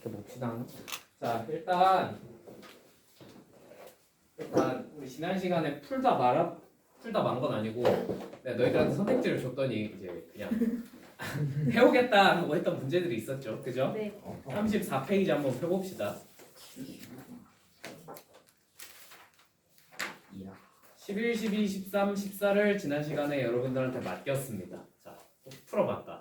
지켜봅시다. 자, 일단 우리 지난 시간에 풀다 만 건 아니고 내가 너희들한테 선택지를 줬더니 이제 그냥 해오겠다라고 했던 문제들이 있었죠. 그죠? 네. 34페이지 한번 펴봅시다. 11, 12, 13, 14를 지난 시간에 여러분들한테 맡겼습니다. 자, 풀어봤다.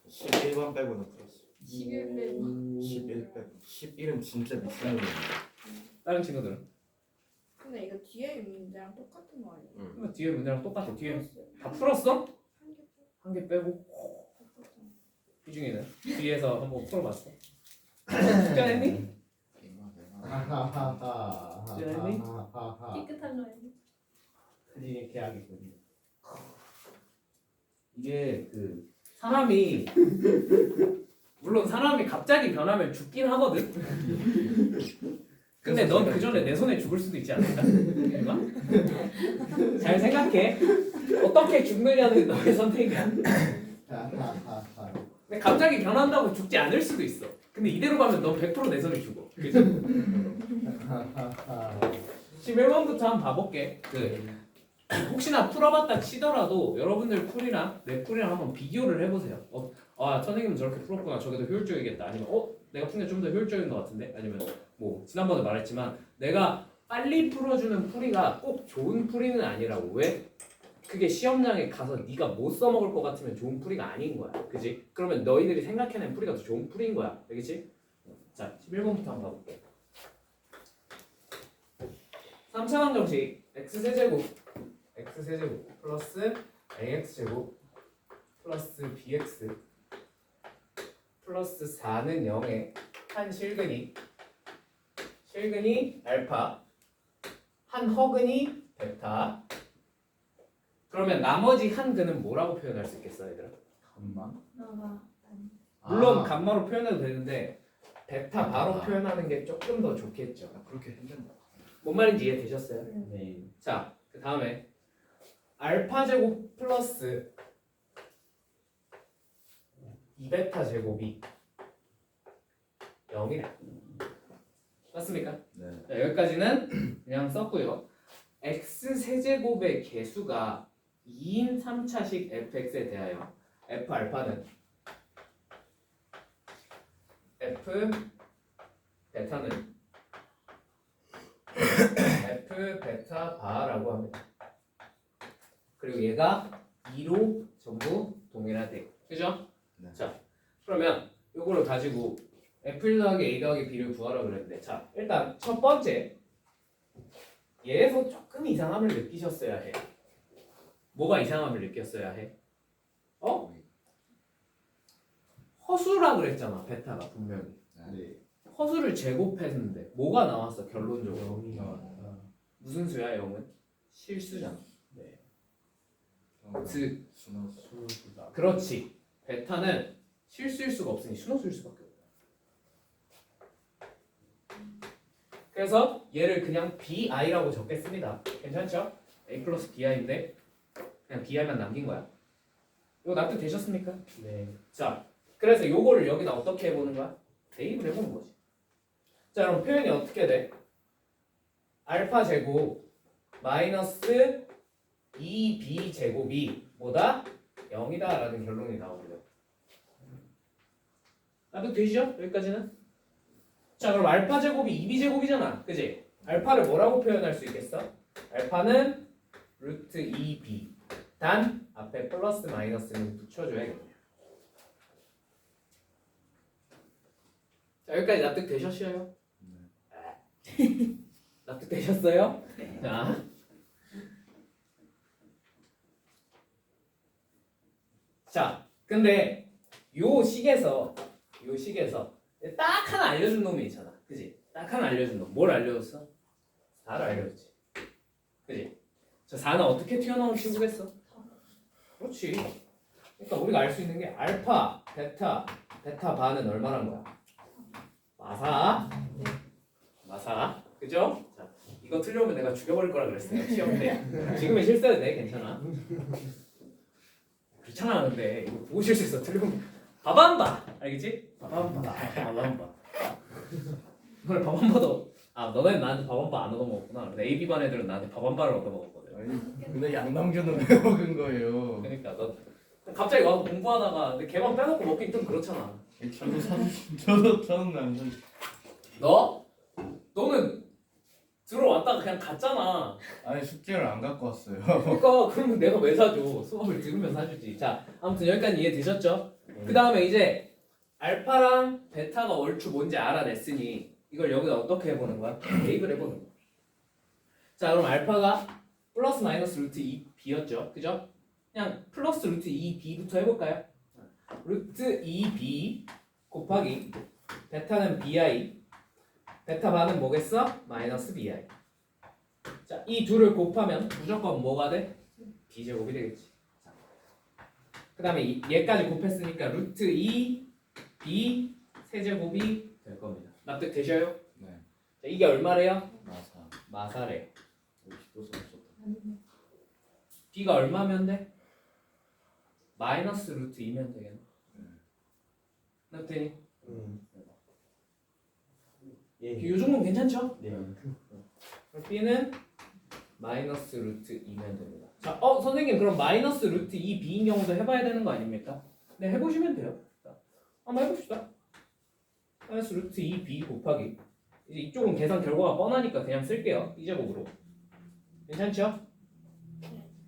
11번 빼고는 풀었어. 11 빼고. 11 빼고. 11은 진짜 미친 놈이야. 다른 친구들은? 근데 이거 뒤에 있는 문제랑 똑같은 거 아니에요? 응. 뒤에 문제랑 똑같아. 뒤에 풀었어요. 다 풀었어? 한 개 한 개 빼고 풀었잖아. 희중이는 뒤에서 한번 풀어봤어. 숙제했니? 깨끗한 거 아니에요? 그지 계약이군요. 이게 그 사람이 물론 사람이 갑자기 변하면 죽긴 하거든. 근데 넌 그 전에 내 손에 죽을 수도 있지 않을까? 뭔가? 잘 생각해. 어떻게 죽느냐는 너의 선택이야. 근데 갑자기 변한다고 죽지 않을 수도 있어. 근데 이대로 가면 넌 100% 내 손에 죽어. 그죠? 11번부터 한번 봐볼게. 혹시나 풀어봤다 치더라도 여러분들 풀이랑 내 풀이랑 한번 비교를 해보세요. 선생님은 저렇게 풀었구나. 저게 더 효율적이겠다. 아니면 내가 푸는 게 좀 더 효율적인 것 같은데. 아니면 뭐 지난번에 말했지만 내가 빨리 풀어주는 풀이가 꼭 좋은 풀이는 아니라고. 왜? 그게 시험장에 가서 네가 못 써먹을 것 같으면 좋은 풀이가 아닌 거야. 그지? 그러면 너희들이 생각해낸 풀이가 더 좋은 풀이인 거야. 알겠지? 자, 11번부터 한번 가볼게. 3차원 정식 x세제곱 플러스 ax제곱 플러스 bx 플러스 4는 0에 한 실근이 알파 한 허근이 베타. 그러면 나머지 한 근은 뭐라고 표현할 수 있겠어 얘들아? 나가. 물론 감마로 표현해도 되는데 베타 바로 아. 표현하는 게 조금 더 좋겠죠. 그렇게 힘든다. 뭔 말인지 이해되셨어요? 네. 자, 그 다음에 알파 제곱 플러스 2베타 제곱이 0이래. 맞습니까? 네. 자, 여기까지는 그냥 썼고요. x 세제곱의 개수가 2인 3차식 fx에 대하여 f 알파는 f 베타는 f 베타 바라고 합니다. 그리고 얘가 2로 전부 동일하대. 그죠? 네. 자, 그러면 요거를 가지고 f1 더하기 a 더하기 b를 구하라 그랬는데, 자, 일단 첫 번째 얘에서 조금 이상함을 느끼셨어야 해. 뭐가 이상함을 느꼈어야 해? 허수라 그랬잖아. 베타가 분명히. 네. 허수를 제곱했는데 뭐가 나왔어 결론적으로? 무슨 수야 0은? 실수잖아. 즉 순호수다. 그렇지. 베타는 실수일 수가 없으니 순호수일 수밖에 없다. 그래서 얘를 그냥 bi라고 적겠습니다. 괜찮죠? a 플러스 bi인데 그냥 bi만 남긴 거야. 이거 납득 되셨습니까? 네. 자, 그래서 요거를 여기다 어떻게 해보는 거야? 대입을 해보는 거지. 자, 그럼 표현이 어떻게 돼? 알파 제곱 마이너스 2b 제곱이 뭐다? 0이다 라는 결론이 나오고요. 납득 되시죠? 여기까지는? 자, 그럼 알파 제곱이 2b 제곱이잖아. 그지? 알파를 뭐라고 표현할 수 있겠어? 알파는 루트 2b. 단 앞에 플러스 마이너스는 붙여줘야겠네요. 자, 여기까지 납득 되셨어요? 납득 되셨어요? 자, 근데 요 식에서 딱 하나 알려준 놈이 있잖아. 그지? 딱 하나 알려준 놈. 뭘 알려줬어? 4를 알려줬지. 그지? 저 4는 어떻게 튀어나온 친구겠어? 그렇지. 그러니까 우리가 알 수 있는 게 알파, 베타 바는 얼마란 거야? 마사. 그죠? 자, 이거 틀려면 내가 죽여버릴 거라 그랬어요. 시험 때. 지금은 실수해도 돼. 괜찮아. 그렇잖아. 근데 이거 보고 실수해서 틀리면 바밤바. 알겠지? 바밤바. 이번에 밥 한 번 더. 아 너네는 나한테 밥 한 번 안 얻어먹었구나. 근데 AB 반 애들은 나한테 밥 한 발을 얻어먹었거든. 아니 근데 양남규는 왜 먹은 거예요? 그러니까 너 갑자기 와서 공부하다가 근데 걔만 빼놓고 먹긴 좀 그렇잖아. 저도 사주신 저는 안 사. 너? 너는 들어왔다가 그냥 갔잖아. 아니 숙제를 안 갖고 왔어요. 그러니까 그러면 내가 왜 사줘? 수업을 들으면 사주지. 자 아무튼 여기까지 이해되셨죠? 그 다음에 이제 알파랑 베타가 얼추 뭔지 알아냈으니 이걸 여기다 어떻게 해보는 거야? 대입을 해보는 거야. 자 그럼 알파가 플러스 마이너스 루트 2b였죠. 그죠? 그냥 플러스 루트 2b부터 해볼까요? 루트 2b 곱하기 베타는 bi 베타 반은 뭐겠어? 마이너스 bi. 자 이 둘을 곱하면 무조건 뭐가 돼? b제곱이 되겠지. 그 다음에 얘까지 곱했으니까 루트 2b 세제곱이 될 겁니다. 납득되셔요? 네. 자, 이게 얼마래요? 마사. 마사래. 또 썼었다. b가 얼마면 돼? 마이너스 루트 2면 되겠네. 납득되니? 예. 이 정도면 괜찮죠? 네. 그럼 b는 마이너스 루트 2면 됩니다. 자, 선생님 그럼 마이너스 루트 2b인 경우도 해봐야 되는 거 아닙니까? 네, 해보시면 돼요. 자, 한번 해봅시다. 마이너스 루트 2b 곱하기 이제 이쪽은 계산 결과가 뻔하니까 그냥 쓸게요. b제곱으로. 괜찮죠?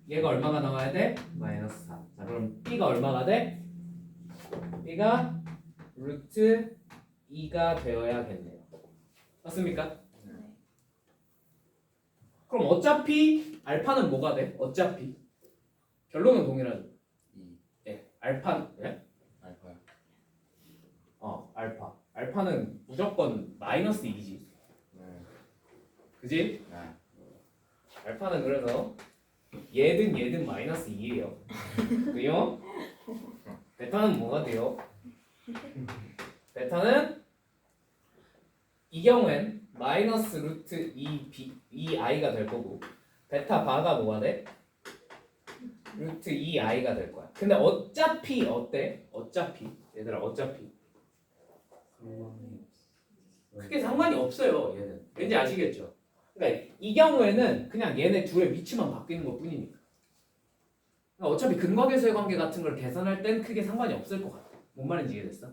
얘가 얼마가 나와야 돼? 마이너스 4. 자, 그럼 b가 얼마가 돼? b가 루트 2가 되어야겠네요. 맞습니까? 그럼 어차피 알파는 뭐가 돼? 어차피 결론은 동일하죠. 2. 예, 알파 예? 알파요. 알파. 알파는 무조건 마이너스 2지. 네. 그지? 네. 알파는 그래서 얘든 마이너스 2예요. 그요? 베타는 뭐가 돼요? 베타는 이 경우엔 마이너스 루트 2i가 될 거고 베타 바가 뭐가 돼? 루트 2i가 될 거야. 근데 어차피 어때? 어차피 얘들아 어차피 크게 상관이 없어요. 얘는 왠지 아시겠죠? 그러니까 이 경우에는 그냥 얘네 둘의 위치만 바뀌는 것 뿐이니까. 그러니까 어차피 근거계수의 관계 같은 걸 계산할 땐 크게 상관이 없을 것 같아. 뭔 말인지 이해됐어?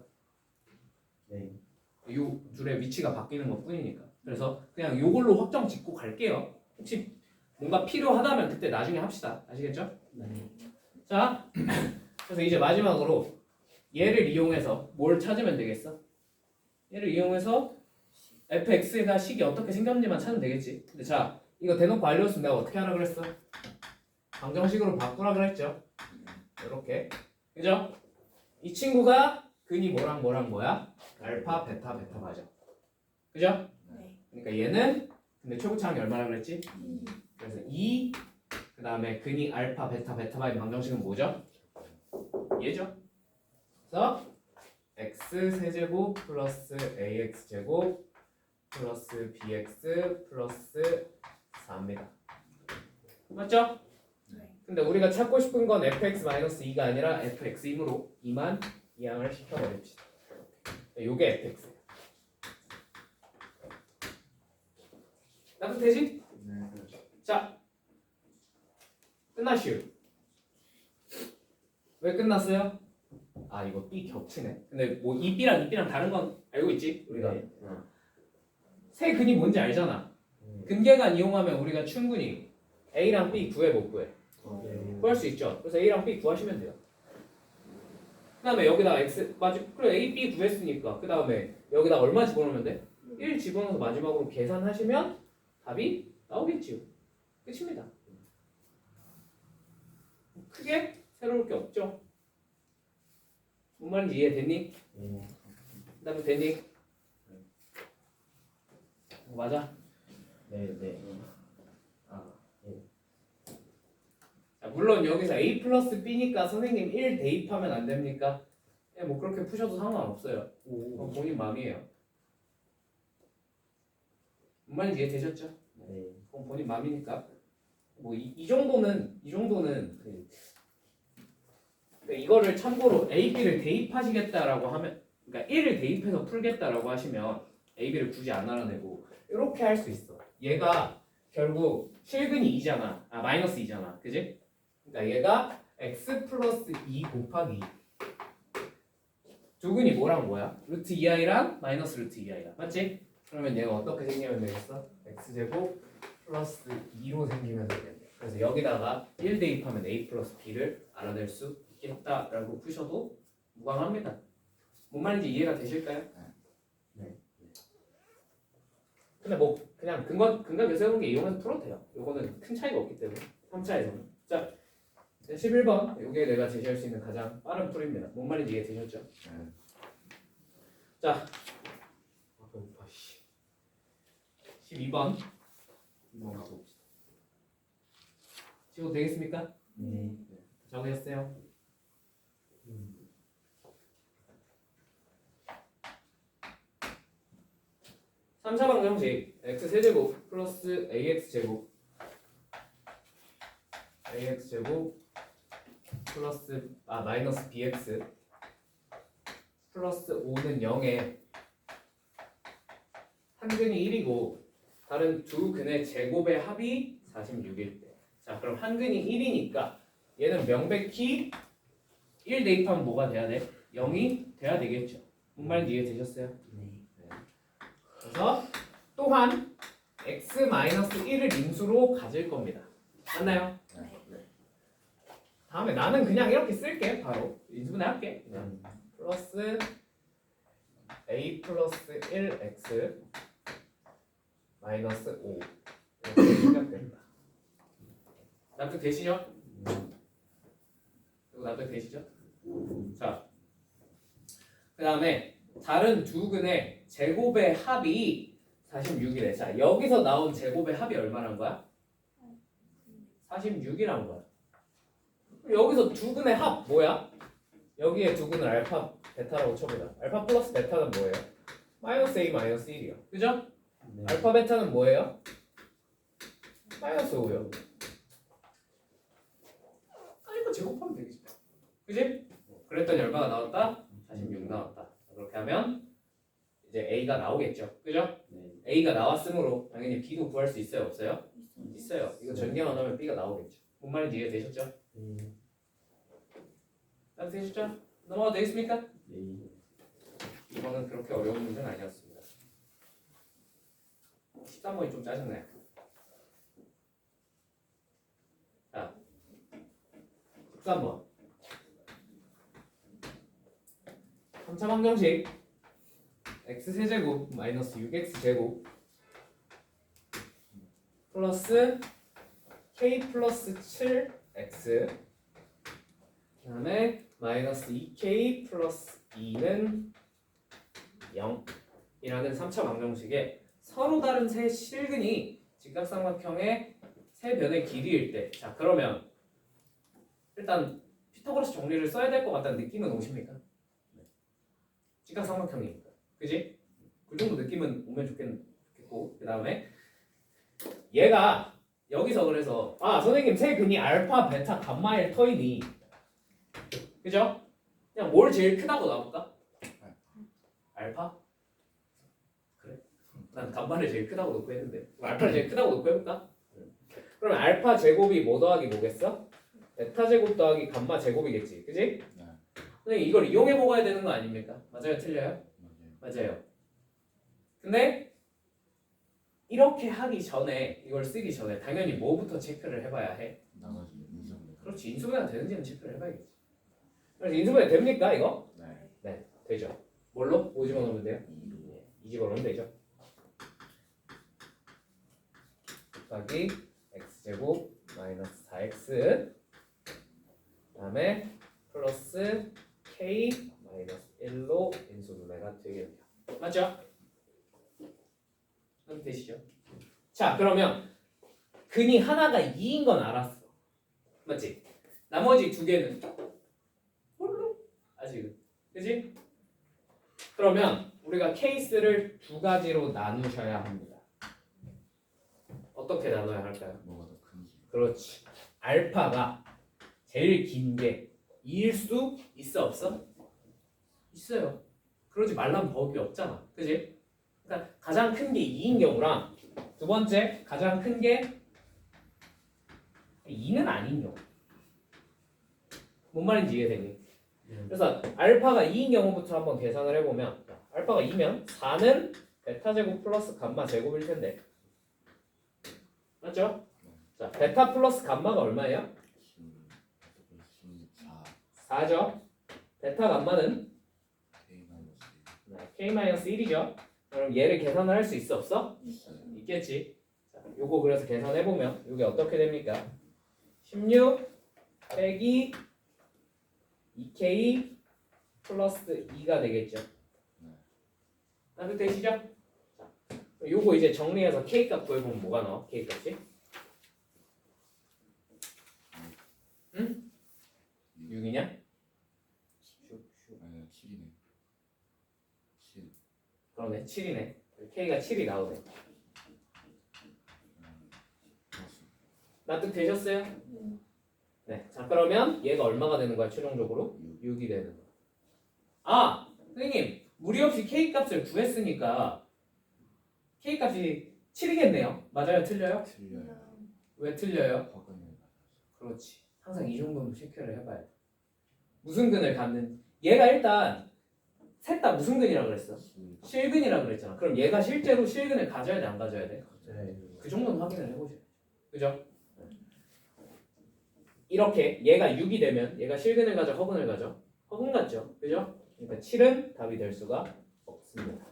네. 요 둘의 위치가 바뀌는 것 뿐이니까. 그래서 그냥 요걸로 확정 짓고 갈게요. 혹시 뭔가 필요하다면 그때 나중에 합시다. 아시겠죠? 네. 자, 그래서 이제 마지막으로 얘를 이용해서 뭘 찾으면 되겠어? 얘를 이용해서 fx가 식이 어떻게 생겼는지만 찾으면 되겠지. 근데 자, 이거 대놓고 알려줬으면 내가 어떻게 하라 그랬어? 방정식으로 바꾸라 그랬죠. 이렇게. 그죠? 이 친구가 근이 뭐랑 뭐야? 알파, 베타, 베타 맞아. 그죠? 네. 그러니까 얘는 근데 최고차항이 얼마나 그랬지? 그래서 2 그다음에 근이 알파, 베타, 베타바의 방정식은 뭐죠? 얘죠. 그래서 x 세제곱 플러스 ax 제곱 플러스 bx 플러스 4입니다. 맞죠? 네. 근데 우리가 찾고 싶은 건 fx-2가 아니라 fx이므로 2만 이항을 시켜버립시다. 요게 fx예요. 납득되지? 네. 자, 끝났슈. 왜 끝났어요? 아 이거 B 겹치네. 근데 뭐 이 B랑 이 B랑 다른 건 알고 있지? 우리가 네. 세 근이 뭔지 알잖아. 근계관 이용하면 우리가 충분히 A랑 B 구해 못 구해? 구할 수 있죠. 그래서 A랑 B 구하시면 돼요. 그 다음에 여기다 X 그래 A, B 구했으니까 그 다음에 여기다 얼마 집어넣으면 돼? 1 집어넣어서 마지막으로 계산하시면 답이 나오겠지요. 끝입니다. 크게 새로울 게 없죠. 뭔 말인지 이해됐니? 네. 그 다음에 됐니? 맞아? 네. 네. 자, 물론 여기서 A 플러스 B니까 선생님 1 대입하면 안 됩니까? 예, 뭐 그렇게 푸셔도 상관없어요. 그건 본인 마음이에요. 뭔 말인지 이해되셨죠? 네. 그건 본인 마음이니까. 뭐 이 정도는 그러니까 이거를 참고로 A, B를 대입하시겠다라고 하면 그러니까 1을 대입해서 풀겠다라고 하시면 A, B를 굳이 안 알아내고 이렇게 할 수 있어. 얘가 결국 실근이 2잖아. 아 마이너스 2잖아. 그지? 그러니까 얘가 x 플러스 2 곱하기 두근이 뭐랑 뭐야? 루트 2i랑 마이너스 루트 2i야. 맞지? 그러면 얘가 어떻게 생기면 되겠어? x제곱 플러스 2로 생기면 되겠네. 그래서 여기다가 1 대입하면 a 플러스 b를 알아낼 수 있겠다라고 푸셔도 무방합니다. 뭔 말인지 이해가 되실까요? 네. 근데 뭐 그냥 근각 요소해본 게 이용해서 풀어도 돼요. 요거는 큰 차이가 없기 때문에 3차에서는. 자 11번 이게 내가 제시할 수 있는 가장 빠른 풀입니다. 뭔 말인지 이해되셨죠? 네. 자 12번 한번 가봅시다. 지워도 되겠습니까? 네. 정리했어요. 3차 방정식 x세제곱 플러스 ax제곱 플러스 마이너스 bx 플러스 5는 0에 한 근이 1이고 다른 두 근의 제곱의 합이 46일 때. 자 그럼 한 근이 1이니까 얘는 명백히 1 대입하면 뭐가 돼야 돼? 0이 돼야 되겠죠. 뭔 말인지 이해되셨어요? 네. 그래서 또한 x-1을 인수로 가질 겁니다. 맞나요? 네. 다음에 나는 그냥 이렇게 쓸게. 바로 인수분해 할게. 그냥 플러스 a 플러스 1x 마이너스 5 이렇게 생각된다. 납득 되시죠? 이거 납득 되시죠? 자, 그 다음에 다른 두 근의 제곱의 합이 46이래. 자, 여기서 나온 제곱의 합이 얼마란 거야? 46이란 거야. 여기서 두 근의 합 뭐야? 여기에 두 근을 알파, 베타라고 쳐보자. 알파 플러스 베타는 뭐예요? 마이너스 a 마이너스 1이요. 그죠? 네. 알파 베타는 뭐예요? 마이너스 5요. 그러니까 제곱하면 되겠지. 그지? 그랬더니 얼마가 나왔다? 46 나왔다. 그렇게 하면 이제 A가 나오겠죠. 그죠? 네. A가 나왔으므로 당연히 B도 구할 수 있어요? 없어요? 있어요. 이거 전개만 하면 B가 나오겠죠. 뭔 말인지 이해되셨죠? 네. 되셨죠? 넘어가도 되겠습니까? 네. 이거는 그렇게 어려운 문제는 아니었습니다. 13번이 좀 짜증나요. 자, 13번 3차 방정식 x세제곱 마이너스 6x제곱 플러스 k 플러스 7x 그 다음에 마이너스 2k 플러스 2는 0 이라는 3차 방정식에 서로 다른 세 실근이 직각삼각형의 세 변의 길이일 때, 자 그러면 일단 피타고라스 정리를 써야 될 것 같다는 느낌은 오십니까? 직각삼각형이니까, 그지? 그 정도 느낌은 오면 좋겠고, 그 다음에 얘가 여기서 그래서 선생님 세 근이 알파, 베타, 감마일 터이니, 그죠? 그냥 뭘 제일 크다고 나올까? 알파? 그래? 난 감마를 제일 크다고 놓고 했는데 알파를 제일 크다고 놓고 해볼까? 그러면 알파 제곱이 뭐 더하기 뭐겠어? 베타 제곱 더하기 감마 제곱이겠지, 그지? 네. 선생님 이걸 이용해 먹어야 되는 거 아닙니까? 맞아요, 틀려요? 맞아요. 근데 이렇게 하기 전에, 이걸 쓰기 전에 당연히 뭐부터 체크를 해봐야 해? 나머지 인수분해. 그렇지, 인수분해가 되는지는 체크를 해봐야겠지. 그래서 인수분해 됩니까 이거? 네. 네, 되죠. 뭘로? 뭐 집어넣으면 돼요? 2로. 2 집어넣으면 되죠. 곱하기 x제곱 마이너스 4x 그 다음에 플러스 k 마이너스 1로 인수분해가 되게 돼요. 맞죠? 그럼 되시죠? 자 그러면 근이 하나가 2인 건 알았어. 맞지? 나머지 두 개는 뭘로? 아직은. 그지? 그러면 우리가 케이스를 두 가지로 나누셔야 합니다. 어떻게 나눠야 할까요? 뭐가 더 큰지. 그렇지. 알파가 제일 긴 게 2일 수 있어 없어? 있어요. 그러지 말라는 법이 없잖아. 그지? 그러니까 가장 큰 게 2인 경우랑 두 번째 가장 큰 게 2는 아닌 경우. 뭔 말인지 이해되니? 그래서 알파가 2인 경우부터 한번 계산을 해보면 알파가 2면 4는 베타 제곱 플러스 감마 제곱일 텐데 맞죠? 자, 베타 플러스 감마가 얼마예요? 14 4죠. 베타 감마는 K 마이너스 K-1이죠. 그럼 얘를 계산을 할 수 있어 없어? 1 있어요. 있겠지. 자, 요거 그래서 계산해보면 요게 어떻게 됩니까? 16 빼기 2K 플러스 2가 되겠죠. 따뜻해지죠? 자, 요거 이제 정리해서 K 값 구해보면 뭐가 나와? K 값이? 응? 6이냐? 아니야 7이네. 7. 그러네 7이네. K가 7이 나오네. 플러스 납득되셨어요? 네. 네. 자 그러면 얘가 얼마가 되는 거야 최종적으로? 6. 6이 되는 거야. 아 선생님 무리 없이 K 값을 구했으니까 K 값이 7이겠네요. 맞아요? 틀려요? 틀려요. 왜 틀려요? 화근을 맞았어. 그렇지. 항상 이 정도는 체크를 해봐야 돼. 무슨 근을 갖는 얘가 일단 셋 다 무슨 근이라 그랬어? 실근이라 그랬잖아. 그럼 얘가 실제로 실근을 가져야 돼 안 가져야 돼? 그 정도는 확인을 해보셔야 돼. 그죠? 이렇게 얘가 6이 되면 얘가 실근을 가져 허근을 가져? 허근 같죠? 그죠? 그러니까 7은 답이 될 수가 없습니다.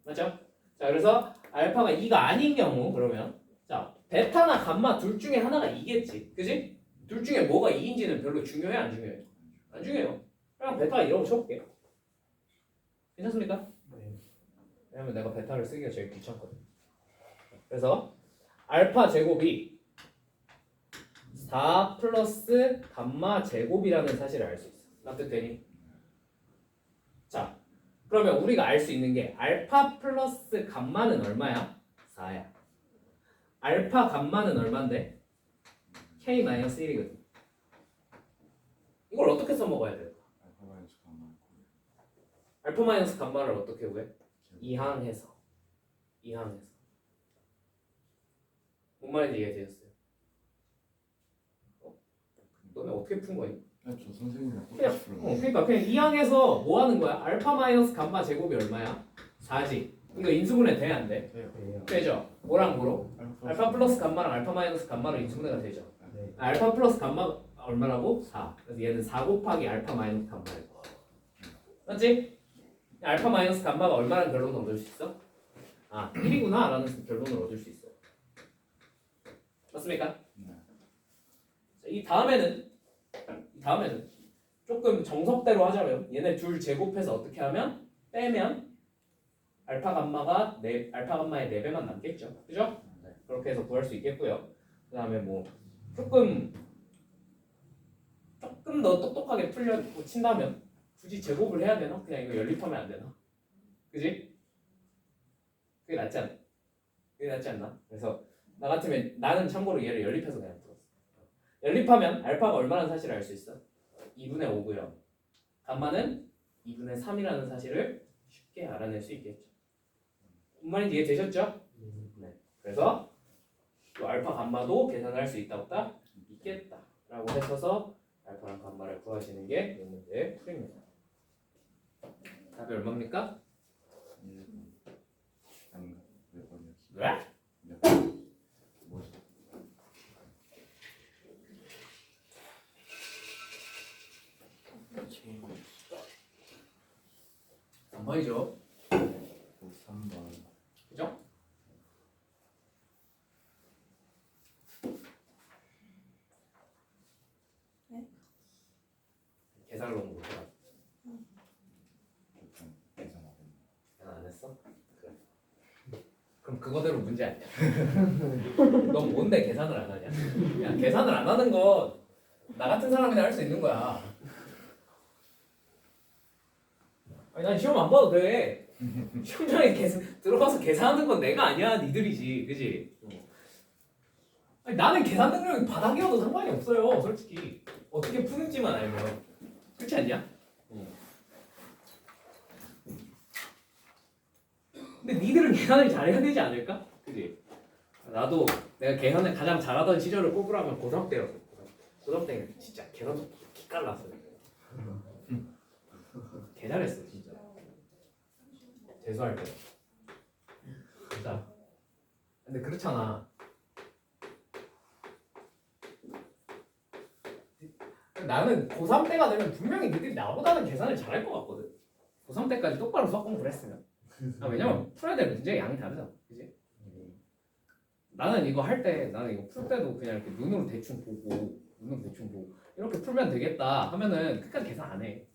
맞죠? 자 그래서 알파가 2가 아닌 경우 그러면 자 베타나 감마 둘 중에 하나가 2겠지. 그지? 둘 중에 뭐가 2인지는 별로 중요해 안 중요해? 안 중요해요. 그냥 베타가 2라고 쳐볼게. 괜찮습니까? 네. 왜냐면 내가 베타를 쓰기가 제일 귀찮거든. 그래서 알파 제곱이 4 플러스 감마 제곱이라는 사실을 알 수 있어. 납득되니? 자, 그러면 우리가 알 수 있는 게 알파 플러스 감마는 얼마야? 4야. 알파 감마는 얼마인데? K-1이거든. 이걸 어떻게 써먹어야 돼? 알파 마이너스 감마 알파 마이너스 감마를 어떻게 구해? 이항해서. 뭔 말인지 이해되셨어요? 너네 어떻게 푼 거니? 저 선생님이랑 그냥, 똑같이 풀어. 그러니까 그냥 이항해서 뭐 하는 거야? 알파 마이너스 감마 제곱이 얼마야? 4지. 이거 인수분해 돼 안 돼? 돼요. 되죠. 뭐랑 뭐로? 알파 플러스 감마랑 알파 마이너스 감마로 인수분해가 되죠. 네. 알파 플러스 감마 얼마라고? 4. 그래서 얘는 4 곱하기 알파 마이너스 감마예요. 맞지? 알파 마이너스 감마가 얼마라는 결론을 얻을 수 있어? 아 1이구나 라는 결론을 얻을 수 있어요. 맞습니까? 네. 자, 이 다음에는 조금 정석대로 하자면 얘네 둘 제곱해서 어떻게 하면 빼면 알파 감마의 4배만 남겠죠. 그죠? 네. 그렇게 해서 구할 수 있겠고요. 그 다음에 뭐 조금 더 똑똑하게 친다면 굳이 제곱을 해야 되나? 그냥 이거 연립하면 안 되나? 그지? 그게 낫지 않나? 그래서 나 같으면 나는 참고로 얘를 연립해서 그냥 풀었어. 연립하면 알파가 얼마나 사실을 알 수 있어? 2분의 5고요. 감마는 2분의 3이라는 사실을 쉽게 알아낼 수 있겠죠. 뭔 말인지 이해되셨죠? 네. 그래서 또 알파 감마도 계산할 수 있다 없다? 있겠다라고 하셔서 알파랑 감마를 구하시는 게 이 문제의 풀입니다. 답이 얼마입니까? 1번. 아닌가? 몇 번이었지? 왜? 몇 번? 뭐지? K 마이너스 3번이죠. 3번. 그죠? 네? 계산을 너무 못해가지고 조금 계산 안 했네. 계산 안 했어? 그래. 그럼 그거대로 문제 아니야. 넌 뭔데 계산을 안 하냐? 야, 계산을 안 하는 건 나 같은 사람이나 할 수 있는 거야. 아니 난 시험 안 봐도 돼. 시험장에 들어가서 계산하는 건 내가 아니야, 니들이지, 그지? 아니 나는 계산 능력이 바닥이어도 상관이 없어요, 솔직히. 어떻게 푸는지만 알면. 그렇지 않냐? 근데 니들은 계산을 잘해야 되지 않을까? 그지? 나도 내가 계산을 가장 잘하던 시절을 꼽으라면 고3 때였어. 고3 때는 진짜 계산 기깔났어. 개 잘했어 진짜. 재수할 때. 진짜. 근데 그렇잖아. 나는 고3 때가 되면 분명히 니들이 나보다는 계산을 잘할 것 같거든. 고3 때까지 똑바로 수학 공부를 했으면. 왜냐면 풀어야 될 문제의 양이 다르잖아. 그지? 나는 이거 할 때, 나는 이거 풀 때도 그냥 이렇게 눈으로 대충 보고 이렇게 풀면 되겠다 하면은 끝까지 계산 안 해.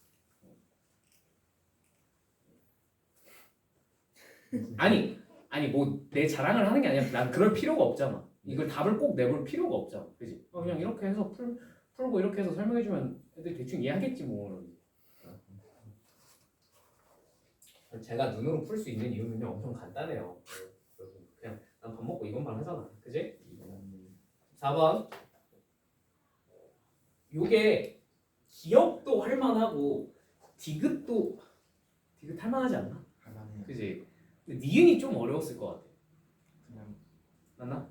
아니 뭐 내 자랑을 하는 게 아니라 난 그럴 필요가 없잖아. 이걸 답을 꼭 내볼 필요가 없잖아. 그지? 그냥 이렇게 해서 풀고 이렇게 해서 설명해주면 애들이 대충 이해하겠지 뭐. 제가 눈으로 풀 수 있는 이유는요 엄청 간단해요. 그냥 난 밥 먹고 이것만 하잖아. 그지? 4번. 요게 기억도 할만하고 디귿 할만하지 않나? 할만해요. 그지? 근데 니은이 좀 어려웠을 것 같아. 그냥 맞나?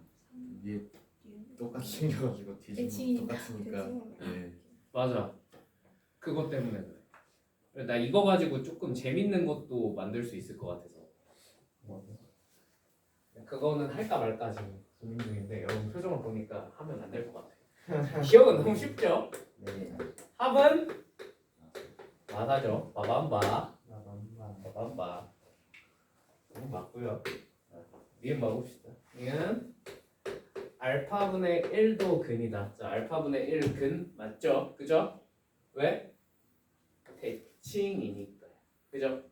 위에 똑같이 생겨가지고 뒤집으면 똑같으니까. 예. 맞아. 그것 때문에 그래. 나 이거 가지고 조금 재밌는 것도 만들 수 있을 것 같아서. 그거는 할까 말까 지금 고민 중인데 여러분 표정을 보니까 하면 안 될 것 같아. 기억은 너무 쉽죠? 네. 합은 맞아죠. 바밤바. 너무 맞고요. 니은 봐봅시다. 니은 알파분의 1도 근이다. 자, 알파분의 1 근 맞죠? 그죠? 왜? 대칭이니까요. 그죠?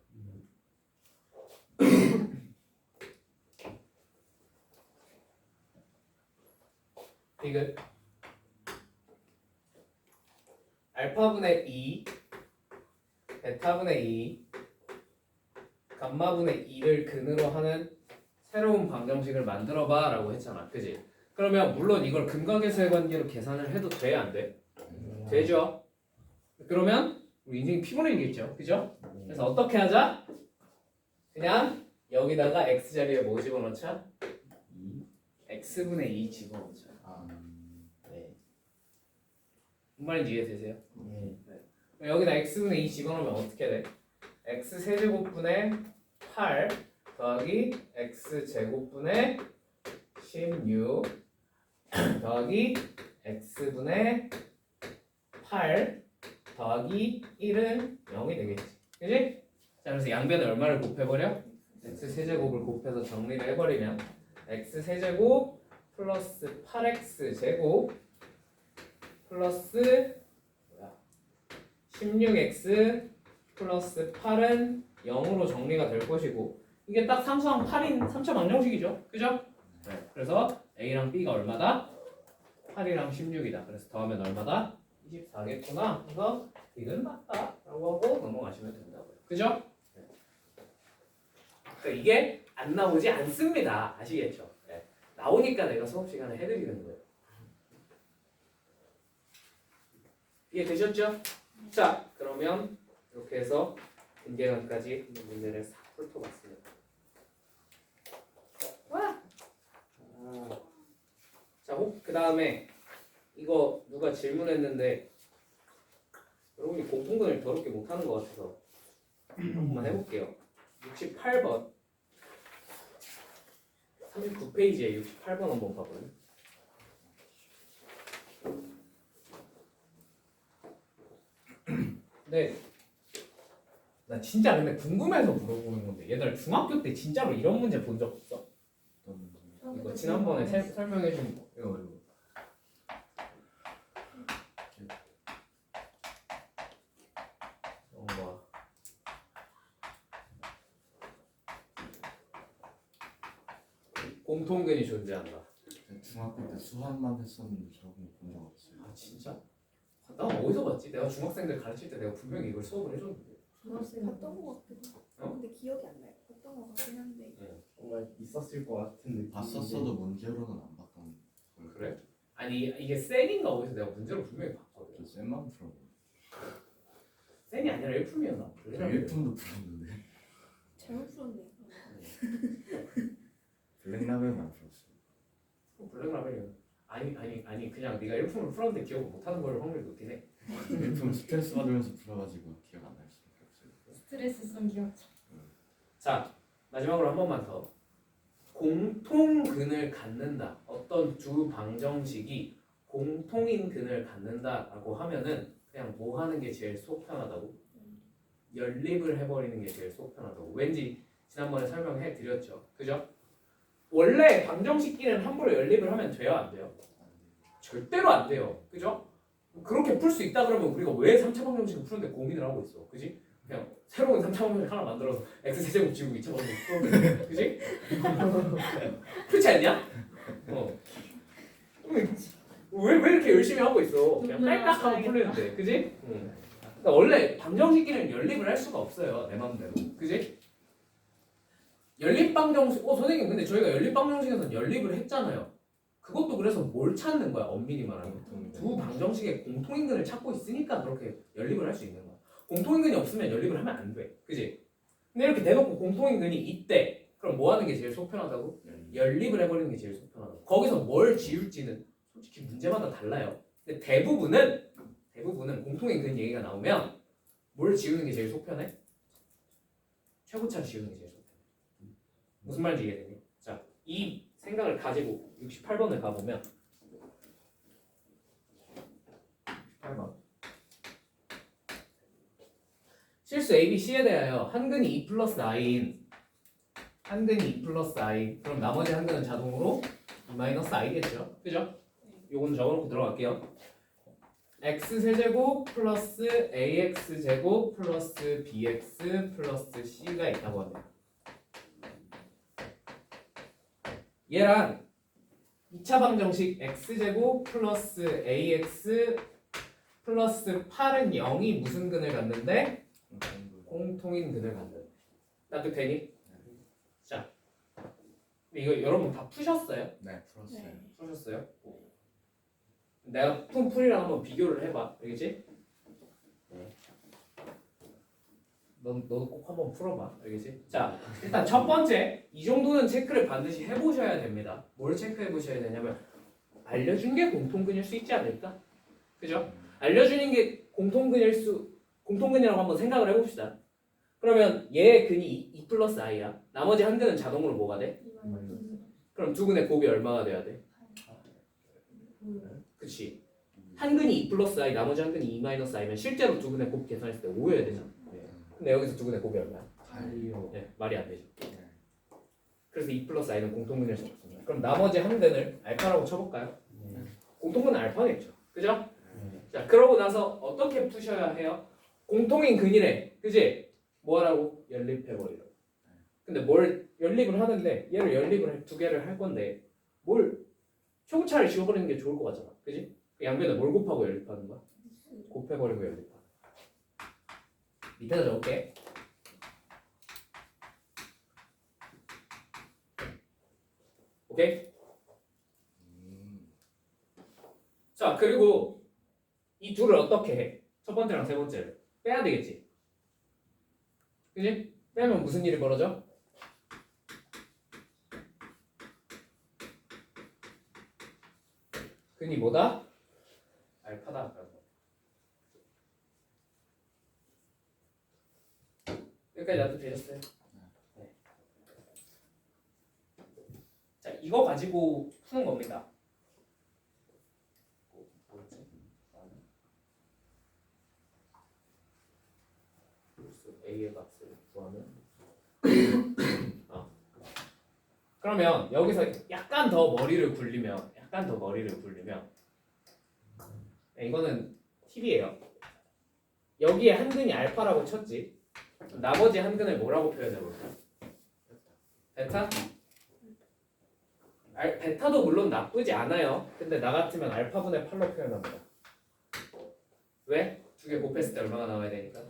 디귿 알파분의 2 베타분의 2 감마분의 2를 근으로 하는 새로운 방정식을 만들어봐 라고 했잖아. 그지? 그러면 물론 이걸 근각에서의 관계로 계산을 해도 돼? 안 돼? 되죠? 그러면 우리 인생이 피곤해지겠죠? 그죠? 그래서 어떻게 하자? 그냥 여기다가 x자리에 뭐 집어넣자? x분의 2 집어넣자. 네. 무슨 말인지 이해되세요? 네. 여기다 x분의 2 집어넣으면 어떻게 돼? x 세제곱분의 8 더하기 x 제곱분의 16 더하기 x분의 8 더하기 1은 0이 되겠지. 그지? 자, 그래서 양변에 얼마를 곱해버려? x 세제곱을 곱해서 정리를 해버리면 x 세제곱 플러스 8x 제곱 플러스 16x 플러스 8은 0으로 정리가 될 것이고 이게 딱 삼수항 8인 3차 방정식이죠. 그죠? 네. 그래서 A랑 B가 얼마다? 8이랑 16이다. 그래서 더하면 얼마다? 24겠구나. 그래서 이건 맞다 라고 하고 넘어가시면 된다고요. 그죠? 네. 그러니까 이게 안 나오지 않습니다. 아시겠죠? 네. 나오니까 내가 수업 시간에 해드리는 거예요. 이해되셨죠? 자, 그러면 이렇게 해서 근계관까지 있는 문제를 싹 훑어봤습니다. 와! 자, 그 다음에 이거 누가 질문했는데 여러분이 공통근을 더럽게 못하는 것 같아서 한번 해볼게요. 68번 39페이지에 68번 한번 봐봐요. 네. 나 진짜 근데 궁금해서 물어보는 건데 얘들 중학교 때 진짜로 이런 문제 본 적 없어? 이거 지난번에 설명해준 거 이거 공통근이 존재한다. 중학교 때 수학만 했었는데 저건 본적 없어요. 아 진짜? 나 어디서 봤지? 내가 중학생들 가르칠 때 내가 분명히 이걸 수업을 해줬는데. 중학생 봤던 것 같기도 하고. 어? 근데 기억이 안 나요. 봤던 것 같긴 한데. 정말 있었을 것 같은 느낌. 봤었어도 문제로는 안 봤던 걸. 그래? 아니 이게 쌤인가 어디서 내가 문제를 분명히 봤거든. 저 쌤만 풀어보. 쌤이 아니라 1품이었나? 저 1분도 풀었는데. 잘못 풀었네. 블랙라벨만 풀었어요. 블랙라벨이 아니 그냥 네가 일품을 풀었는데 기억 못하는 걸 확률이 높긴 해. 일품 스트레스 받으면서 풀어가지고 기억 안 날 수밖에 없어요. 스트레스성 기억력. 자 마지막으로 한 번만 더. 공통근을 갖는다. 어떤 두 방정식이 공통인 근을 갖는다라고 하면은 그냥 뭐 하는 게 제일 속 편하다고? 연립을 해버리는 게 제일 속 편하다고. 왠지 지난번에 설명해 드렸죠. 그죠? 원래 방정식끼리는 함부로 연립을 하면 돼요, 안 돼요? 절대로 안 돼요. 그죠? 그렇게 풀 수 있다 그러면 우리가 왜 3차 방정식을 푸는데 고민을 하고 있어. 그지? 그냥 새로운 3차 방정식 하나 만들어서 x세제곱 지우고 2차 방정식 풀면 돼. 그지? 그렇지 않냐? 왜 이렇게 열심히 하고 있어? 그냥 딸깍 하면 풀리는데. 그지? 그러니까 원래 방정식끼리는 연립을 할 수가 없어요. 내 맘대로. 그지? 연립방정식, 선생님 근데 저희가 연립방정식에서는 연립을 했잖아요. 그것도 그래서 뭘 찾는 거야? 엄밀히 말하면 두 방정식의 공통인근을 찾고 있으니까 그렇게 연립을 할 수 있는 거야. 공통인근이 없으면 연립을 하면 안 돼. 그지? 근데 이렇게 대놓고 공통인근이 있대. 그럼 뭐 하는 게 제일 속 편하다고? 연립을 해버리는 게 제일 속 편하다고. 거기서 뭘 지울지는 솔직히 문제마다 달라요. 근데 대부분은 공통인근 얘기가 나오면 뭘 지우는 게 제일 속 편해? 최고차를 지우는 게 제일 속 편해. 무슨 말인지 이해되니? 자, 이 생각을 가지고 68번을 가보면 68번 실수 A, B, C에 대하여 한 근이 2 플러스 I인 한 근이 2 플러스 I 그럼 나머지 한 근은 자동으로 2 마이너스 I겠죠? 그죠? 요건 적어놓고 들어갈게요. x세제곱 플러스 ax제곱 플러스 bx 플러스 c가 있다고 합니다. 얘랑 2차 방정식 x제곱 플러스 ax 플러스 8은 0이 무슨 근을 갖는데? 공통인 근을 갖는데. 따뜻하니? 자, 이거 여러분 다 푸셨어요? 네, 풀었어요. 네. 푸셨어요? 내가 푼 풀이랑 한번 비교를 해봐. 알겠지? 너도 꼭 한번 풀어봐. 알겠지? 자, 일단 첫 번째 이 정도는 체크를 반드시 해보셔야 됩니다. 뭘 체크해 보셔야 되냐면 알려준 게 공통근일 수 있지 않을까? 그죠? 알려주는 게 공통근이라고 한번 생각을 해봅시다. 그러면 얘의 근이 2 플러스 i야. 나머지 한 근은 자동으로 뭐가 돼? 그럼 두 근의 곱이 얼마가 돼야 돼? 그치? 한 근이 2 플러스 i, 나머지 한 근이 2 마이너스 i면 실제로 두 근의 곱 계산했을 때 5여야 되잖아. 근데 여기서 두 근의 곱이 얼마야? 8이요. 네, 말이 안 되죠. 그래서 2 플러스 i는 공통근일 수 없습니다. 그럼 나머지 한 근을 알파라고 쳐볼까요? 공통근은 알파겠죠. 그죠? 자, 그러고 나서 어떻게 푸셔야 해요? 공통인 근이래. 그지? 뭐 하라고? 연립해버리라고. 근데 뭘 연립을 하는데 얘를 연립을 두 개를 할 건데 뭘 초고차를 지워버리는 게 좋을 것 같잖아. 그지? 양변에 뭘 곱하고 연립하는 거야? 곱해버리고 연립하는 거야. 밑에다 적을게. 오케이? 자, 그리고 이 둘을 어떻게 해? 첫 번째랑 세 번째를 빼야 되겠지? 그지? 빼면 무슨 일이 벌어져? 근이 뭐다? 알파다. 여기까지 나도 되셨어요? 네. 자, 이거 가지고 푸는 겁니다. A의 값을 구하면 그러면 여기서 약간 더 머리를 굴리면 이거는 팁이에요. 여기에 한 근이 알파라고 쳤지. 나머지 한 근을 뭐라고 표현해 볼까? 베타? 베타도 물론 나쁘지 않아요. 근데 나 같으면 알파분의 8로 표현합니다. 왜? 두 개 곱했을 때 얼마가 나와야 되니까?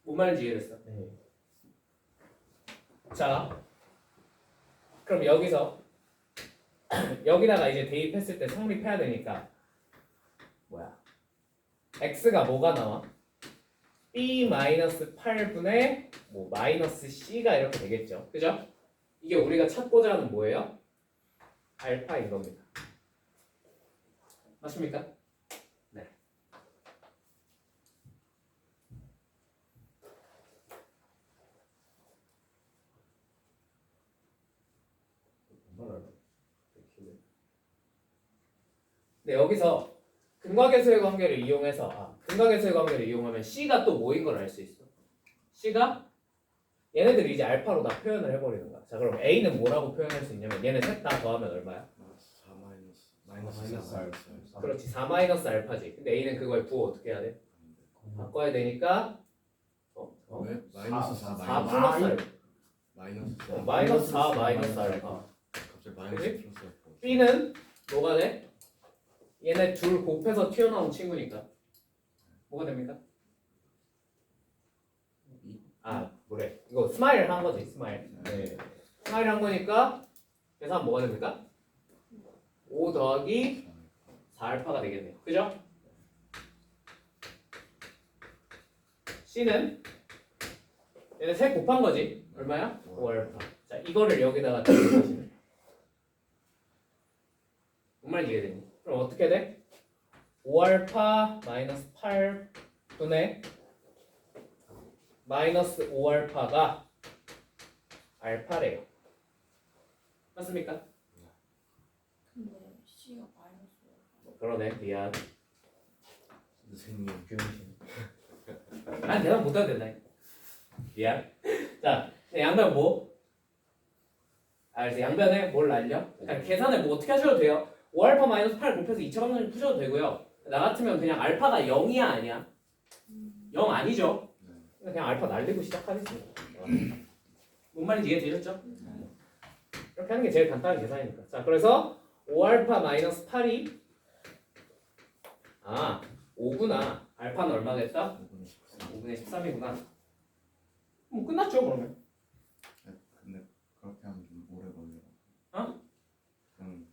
뭔 말인지 이해됐어? 네. 자, 그럼 여기서 여기다가 이제 대입했을 때 성립해야 되니까 뭐야? x가 뭐가 나와? B 마이너스 8분의 뭐 마이너스 C가 이렇게 되겠죠. 그죠? 이게 우리가 찾고자 하는 뭐예요? 알파인 겁니다. 맞습니까? 네. 네, 여기서 근과계수의 관계를 이용해서 근과계수의 관계를 이용하면 C가 또 뭐인 걸 알 수 있어. C가 얘네들이 이제 알파로 다 표현을 해버리는 거야. 자, 그럼 A는 뭐라고 표현할 수 있냐면 얘네 셋 다 더하면 얼마야? 4 마이너스 마이너스 4 알파. 그렇지, 4 마이너스 알파지. 근데 A는 그걸 부호 어떻게 해야 돼? 바꿔야 되니까 왜? 마이너스 4 4 마이너스 플러스 마이너스 알파. 4 마이너스 4 마이너스 알파. 갑자기 마이너스 그치? 플러스 알파. B는 뭐가 돼? 얘네 둘 곱해서 튀어나온 친구니까 뭐가 됩니까? 뭐래? 이거 스마일 한 거지, 스마일. 네. 스마일 한 거니까 계산 뭐가 됩니까? 5 더하기 4알파가 되겠네요. 그죠? C는 얘네 셋 곱한 거지. 얼마야? 5알파. 자, 이거를 여기다가 대입하시면 돼요. 뭔 말인지 이해되니? 그럼 어떻게 돼? 5알파 마이너스 8분의 마이너스 5알파가 알파래요. 맞습니까? 근데 C가 마이너스. 그러네. 미안. 선생님 병신. 난 대답 못해도 된다. 미안. 자, 양변 뭐? 알지? 양변에 뭘 날려? 그러니까 계산을 뭐 어떻게 하셔도 돼요. 5알파 마이너스 8 곱해서 2차 방정식 푸셔도 되고요. 나 같으면 그냥 알파가 0이야 아니야? 0 아니죠? 그냥 알파 날리고 시작하겠습니다. 뭔 말인지 이해되셨죠? 이렇게 하는 게 제일 간단한 계산이니까. 자, 그래서 5알파 마이너스 8이 5구나. 알파는 얼마겠다? 5분의 13이구나. 뭐 끝났죠 그러면. 근데 그렇게 하면 좀 오래 걸려요. 어? 그냥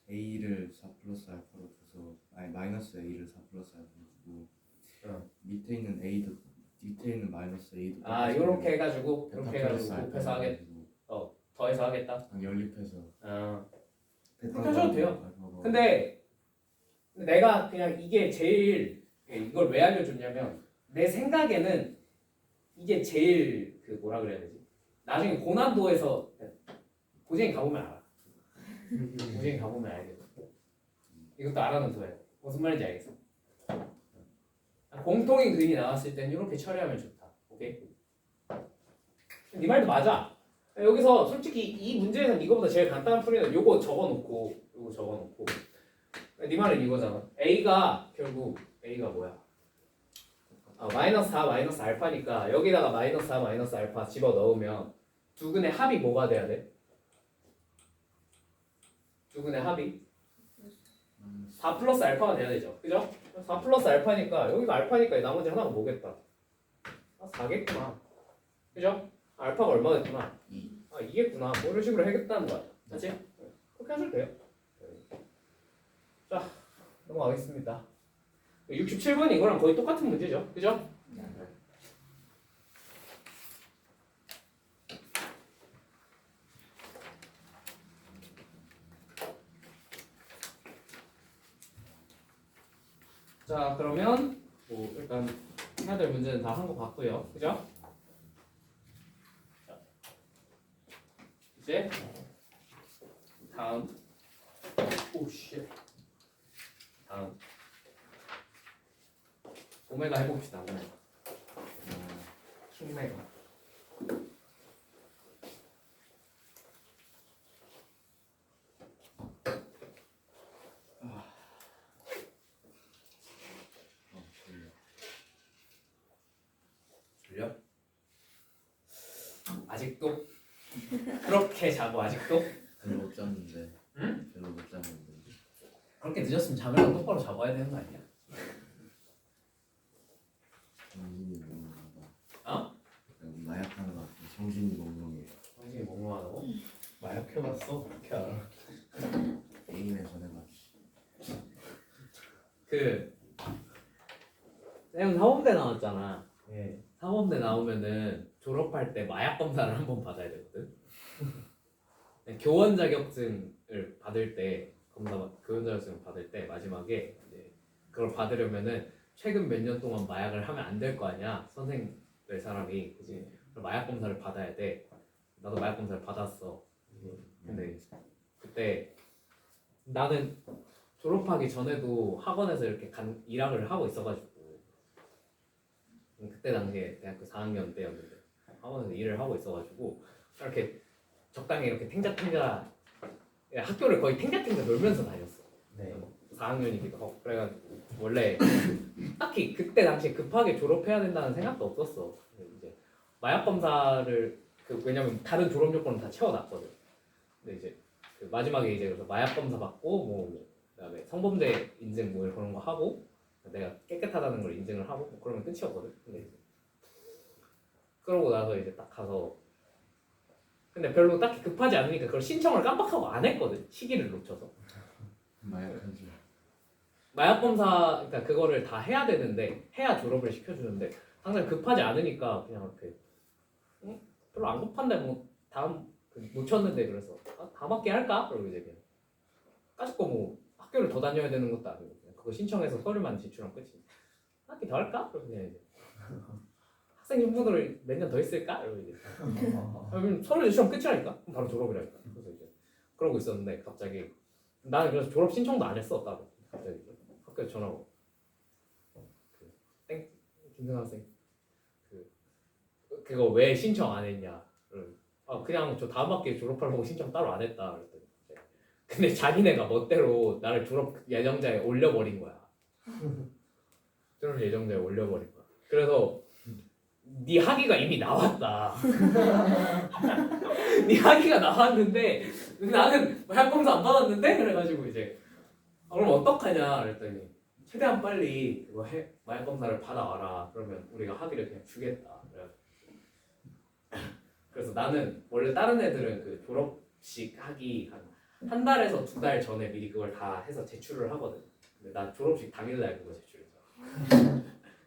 A를 4 플러스 알파로 줘서 마이너스 A를 4 플러스 알파로 주고 밑에 있는 마이너스 A도 요렇게 해가지고 베타 이렇게 플러스 해가지고 알파 곱해서 더해서 하겠다. 그냥 연립해서 그렇게 하셔도 돼요. 근데 내가 그냥 이게 제일 이걸 왜 알려줬냐면 내 생각에는 이게 제일 그 뭐라 그래야 되지? 나중에 고난도에서 고쟁이 가보면 알아. 고쟁이 가보면 알겠어. 이것도 알아놓으세요. 무슨 말인지 알겠어? 공통인 그림이 나왔을 때는 이렇게 처리하면 좋다. 오케이? 네 말도 맞아. 여기서 솔직히 이 문제에서는 이거보다 제일 간단한 풀이는 요거 적어놓고 네 말은 이거잖아. A가 결국 A가 뭐야? 마이너스 4 마이너스 알파니까 여기다가 마이너스 4 마이너스 알파 집어넣으면 두 근의 합이 뭐가 돼야 돼? 두 근의 합이 4 플러스 알파가 돼야 되죠. 그죠? 4 플러스 알파니까 여기가 알파니까 나머지 하나가 뭐겠다? 4겠구나. 그죠? 알파가 얼마 됐구나? 2겠구나. 뭐 이런 식으로 해야겠다는 거야. 맞지? 그렇게 하셔도 돼요. 자, 넘어가겠습니다. 67번 이거랑 거의 똑같은 문제죠. 그죠? 자, 그러면 뭐 일단 해야 될 문제는 다 한 거 같고요. 그죠? 자, 이제 다음 오씨 다음 오메가 해봅시다. 오메가 킹메가 졸려? 아직도? 그렇게 자고 아직도? 별로 못 잤는데. 응? 별로 못 잤는데. 그렇게 늦었으면 잠이라도 똑바로 자고 와야 되는 거 아니야? 정신이 몽롱하다. 어? 마약하는 것 같아. 정신이 몽롱해. 정신이 몽롱하다고? 마약해봤어? 어떻게 알아? 애인에 전해봤지. 쌤 서울대 나왔잖아. 예. 마약 검사를 한번 받아야 되거든. 교원 자격증을 받을 때 교원 자격증을 받을 때 마지막에 이제 그걸 받으려면은 최근 몇 년 동안 마약을 하면 안 될 거 아니야. 선생 될 사람이 그지. 그럼 마약 검사를 받아야 돼. 나도 마약 검사를 받았어. 근데 그때 나는 졸업하기 전에도 학원에서 이렇게 일학을 하고 있어가지고 그때 당시에 대학교 4학년 때였는데 학원에서 일을 하고 있어가지고 이렇게 적당히 이렇게 탱자탱자 학교를 거의 탱자탱자 놀면서 다녔어. 네. 4학년이기도 하고 그래가지고 원래 딱히 그때 당시에 급하게 졸업해야 된다는 생각도 없었어. 이제 마약 검사를 왜냐면 다른 졸업 요건은 다 채워놨거든. 근데 이제 그 마지막에 이제 그래서 마약 검사 받고 뭐 그다음에 성범죄 인증 뭐 그런 거 하고 내가 깨끗하다는 걸 인증을 하고 뭐 그러면 끝이었거든. 근데 이제 그러고 나서 이제 딱 가서 근데 별로 딱히 급하지 않으니까 그걸 신청을 깜빡하고 안 했거든. 시기를 놓쳐서. 마약한 줄. 마약 검사 그러니까 그거를 다 해야 되는데 해야 졸업을 시켜주는데 항상 급하지 않으니까 그냥 이렇게 별로 안 급한데 뭐 다음 놓쳤는데 그래서 다음 학기 할까? 그러고 이제 그냥 까짓거 뭐 학교를 더 다녀야 되는 것도 아니고 그냥 그거 신청해서 서류만 제출하면 끝이지. 학기 더 할까? 그러고 그냥 이제 학생 신분으로 몇 년 더 있을까? 이러고 이제 그럼 서류 제출하면 끝이라니까? 그럼 바로 졸업이라니까. 그래서 이제 그러고 있었는데 갑자기 나는 그래서 졸업 신청도 안 했어 따로. 갑자기 학교에 전화고 땡 김승환 학생 그거 왜 신청 안 했냐? 그냥 저 다음 학기에 졸업하려고 신청 따로 안 했다. 그랬더니 근데 자기네가 멋대로 나를 졸업 예정자에 올려버린 거야. 졸업 예정자에 올려버린 거야. 그래서 네 학위가 이미 나왔다. 네 학위가 나왔는데 나는 마약 검사 안 받았는데 그래가지고 이제 그럼 어떡하냐 그랬더니 최대한 빨리 그거 마약 검사를 받아와라. 그러면 우리가 학위를 그냥 주겠다. 그래서 나는 원래 다른 애들은 그 졸업식 하기 한 달에서 2달 전에 미리 그걸 다 해서 제출을 하거든. 근데 나 졸업식 당일날 그거 제출했어.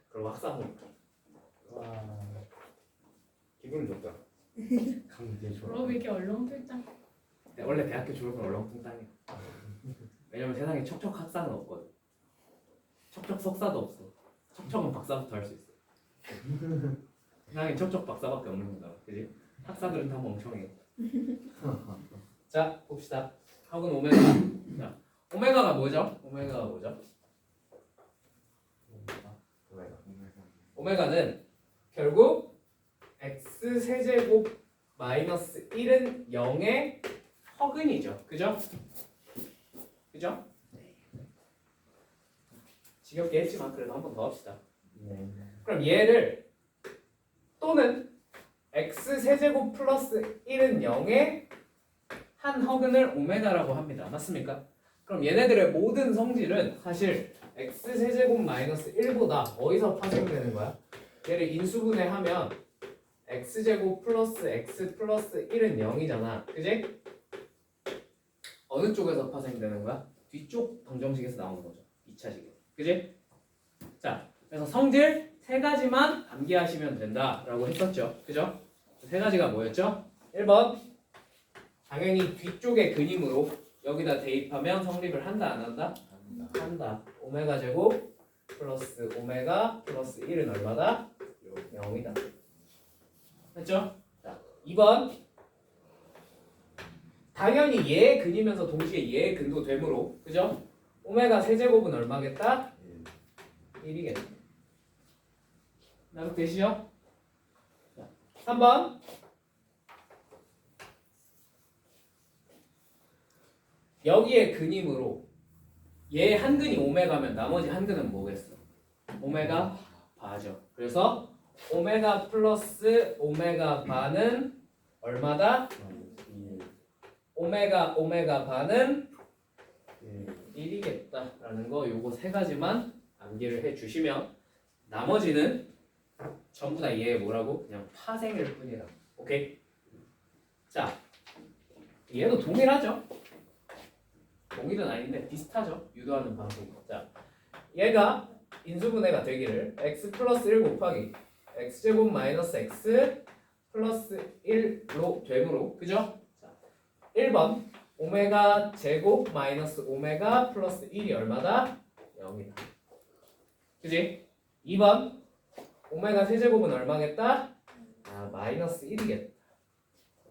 그리고 학사모 와. 기분이 좋더라. 강제 졸업. 졸업 이렇게 얼렁뚱땅. 원래 대학교 졸업은 얼렁뚱땅이야. 왜냐면 세상에 척척 학사는 없거든. 척척 석사도 없어. 척척은 박사부터 할 수 있어. 세상에 척척 박사밖에 없는 거다. 그지? 학사들은 다 멍청해. 자 봅시다. 학은 오메가. 자, 오메가가 뭐죠? 오메가는 결국 x 세제곱 마이너스 1은 0의 허근이죠. 그죠? 지겹게 했지만 그래도 한 번 더 합시다. 네. 그럼 얘를 또는 x 세제곱 플러스 1은 0의 한 허근을 오메가라고 합니다. 맞습니까? 그럼 얘네들의 모든 성질은 사실 x 세제곱 마이너스 1보다 어디서 파생되는 거야? 얘를 인수분해하면 x제곱 플러스 x 플러스 1은 0이잖아. 그지? 어느 쪽에서 파생되는 거야? 뒤쪽 방정식에서 나오는 거죠. 2차식에. 그지? 자, 그래서 성질 3가지만 암기하시면 된다라고 했었죠. 그죠? 3가지가 뭐였죠? 1번 당연히 뒤쪽의 근임으로 여기다 대입하면 성립을 한다 안 한다? 한다. 오메가 제곱 플러스 오메가 플러스 1은 얼마다? 0이다. 됐죠? 자, 2번 당연히 얘의 근이면서 동시에 얘의 근도 되므로 그죠? 오메가 세제곱은 얼마겠다? 1이겠다. 나도 되시죠? 자, 3번 여기에 근이므로 얘 한 근이 오메가면 나머지 한 근은 뭐겠어? 오메가 바죠. 그래서 오메가 플러스 오메가 바는 얼마다? 오메가 바는 1이겠다라는 거 요거 3가지만 암기를 해주시면 나머지는 전부 다 얘의 뭐라고? 그냥 파생일 뿐이다. 오케이? 자, 얘도 동일하죠? 동일은 아닌데 비슷하죠? 유도하는 방식이. 자, 얘가 인수분해가 되기를 x 플러스 1 곱하기 x제곱 마이너스 x 플러스 1로 되므로 그죠? 자, 1번 오메가 제곱 마이너스 오메가 플러스 1이 얼마다? 0이다. 그지? 2번 오메가 세제곱은 얼마겠다? 아 마이너스 1이겠다.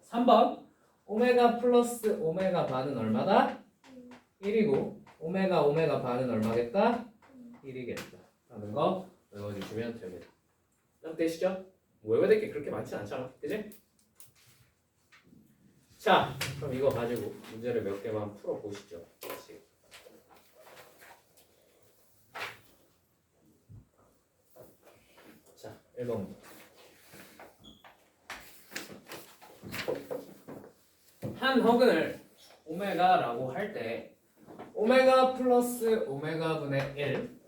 3번 오메가 플러스 오메가 반은 얼마다? 1이고 오메가 반은 얼마겠다? 1이겠다 라는 거 외워주시면 됩니다. 되시죠? 외워야 게 그렇게 많지 않잖아. 그지? 자 그럼 이거 가지고 문제를 몇 개만 풀어보시죠. 다시. 자 1번부터 한 허근을 오메가라고 할 때 오메가 플러스 오메가 분의 1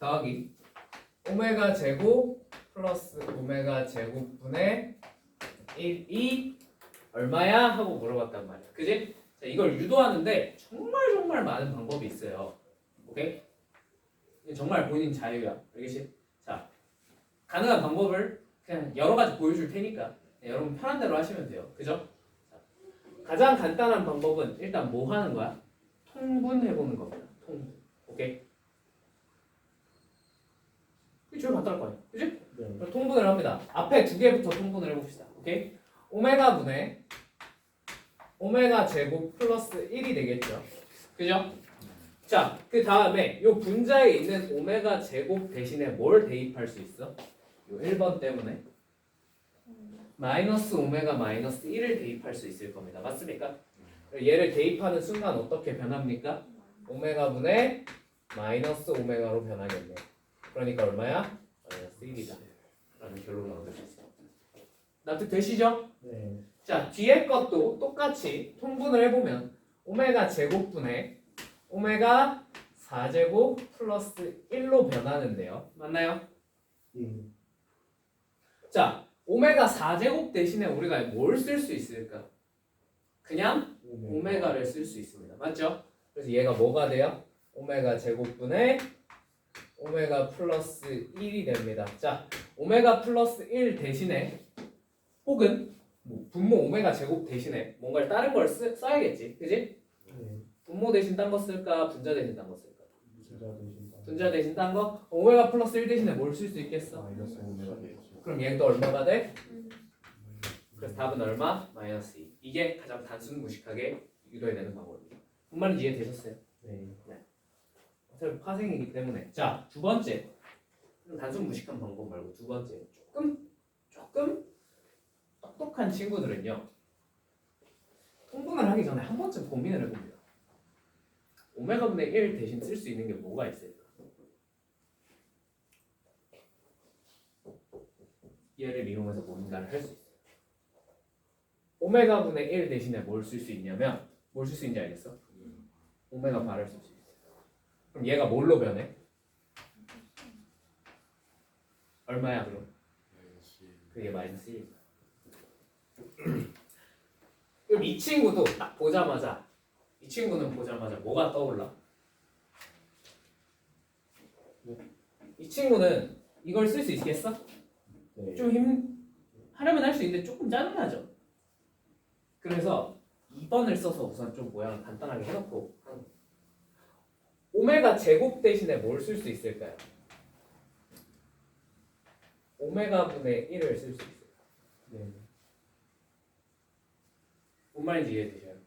더하기 오메가 제곱 플러스 오메가 제곱분의 1이 얼마야? 하고 물어봤단 말이야. 그지? 자, 이걸 유도하는데 정말 많은 방법이 있어요. 오케이? 정말 본인 자유야. 알겠지? 자, 가능한 방법을 그냥 여러 가지 보여줄 테니까 여러분 편한 대로 하시면 돼요. 그죠? 자, 가장 간단한 방법은 일단 뭐 하는 거야? 통분해보는 겁니다. 통분. 오케이? 이게 제일 간단할 거 아니야. 그지? 네. 그럼 통분을 합니다. 앞에 두 개부터 통분을 해봅시다. 오케이? 오메가 분의 오메가 제곱 플러스 1이 되겠죠. 그죠? 자, 그 다음에 요 분자에 있는 오메가 제곱 대신에 뭘 대입할 수 있어? 요 1번 때문에 마이너스 오메가 마이너스 1을 대입할 수 있을 겁니다. 맞습니까? 얘를 대입하는 순간 어떻게 변합니까? 오메가 분의 마이너스 오메가로 변하겠네요. 그러니까 얼마야? 마이너스 1이다 라는 결론을 얻을 수 있습니다. 납득되시죠? 네. 자, 뒤에 것도 똑같이 통분을 해보면 오메가 제곱분의 오메가 4제곱 플러스 1로 변하는데요. 맞나요? 예. 자, 오메가 4제곱 대신에 우리가 뭘 쓸 수 있을까? 그냥 오메가를 쓸 수 있습니다. 맞죠? 그래서 얘가 뭐가 돼요? 오메가 제곱분의 오메가 플러스 1이 됩니다. 자, 오메가 플러스 1 대신에 혹은 뭐 분모 오메가 제곱 대신에 뭔가를 다른 걸 써야겠지. 그지? 네. 분모 대신 딴 거 쓸까? 분자 대신 딴 거 쓸까? 분자 대신 분자 대신 딴 거? 오메가 플러스 1 대신에 뭘 쓸 수 있겠어? 마이너스 오메가 되죠. 그럼 얘도 얼마가 돼? 그래서 답은 얼마? 마이너스 2. 이게 가장 단순 무식하게 유도해내는 방법입니다. 무슨 말인지 이해되셨어요? 네. 어차피 파생이기 때문에. 자, 두 번째. 단순 무식한 방법 말고 두 번째. 조금 똑똑한 친구들은요. 통분을 하기 전에 한 번쯤 고민을 해봅니다. 오메가 분의 1 대신 쓸 수 있는 게 뭐가 있을까? 얘를 이용해서 뭔가를 할 수 있어요. 오메가 분의 1 대신에 뭘 쓸 수 있냐면 뭘 쓸 수 있는지 알겠어? 오메가 바를 쓸 수 있어요. 그럼 얘가 뭘로 변해? 얼마야 그럼? 그게 마이너스 1. 그럼 이 친구도 딱 보자마자 이 친구는 보자마자 뭐가 떠올라? 이 친구는 이걸 쓸 수 있겠어? 네. 좀 하려면 할 수 있는데 조금 짜증나죠? 그래서 2번을 써서 우선 좀 모양을 간단하게 해놓고 오메가 제곱 대신에 뭘 쓸 수 있을까요? 오메가 분의 1을 쓸 수 있어요. 네. 뭔 말인지 이해되셔요?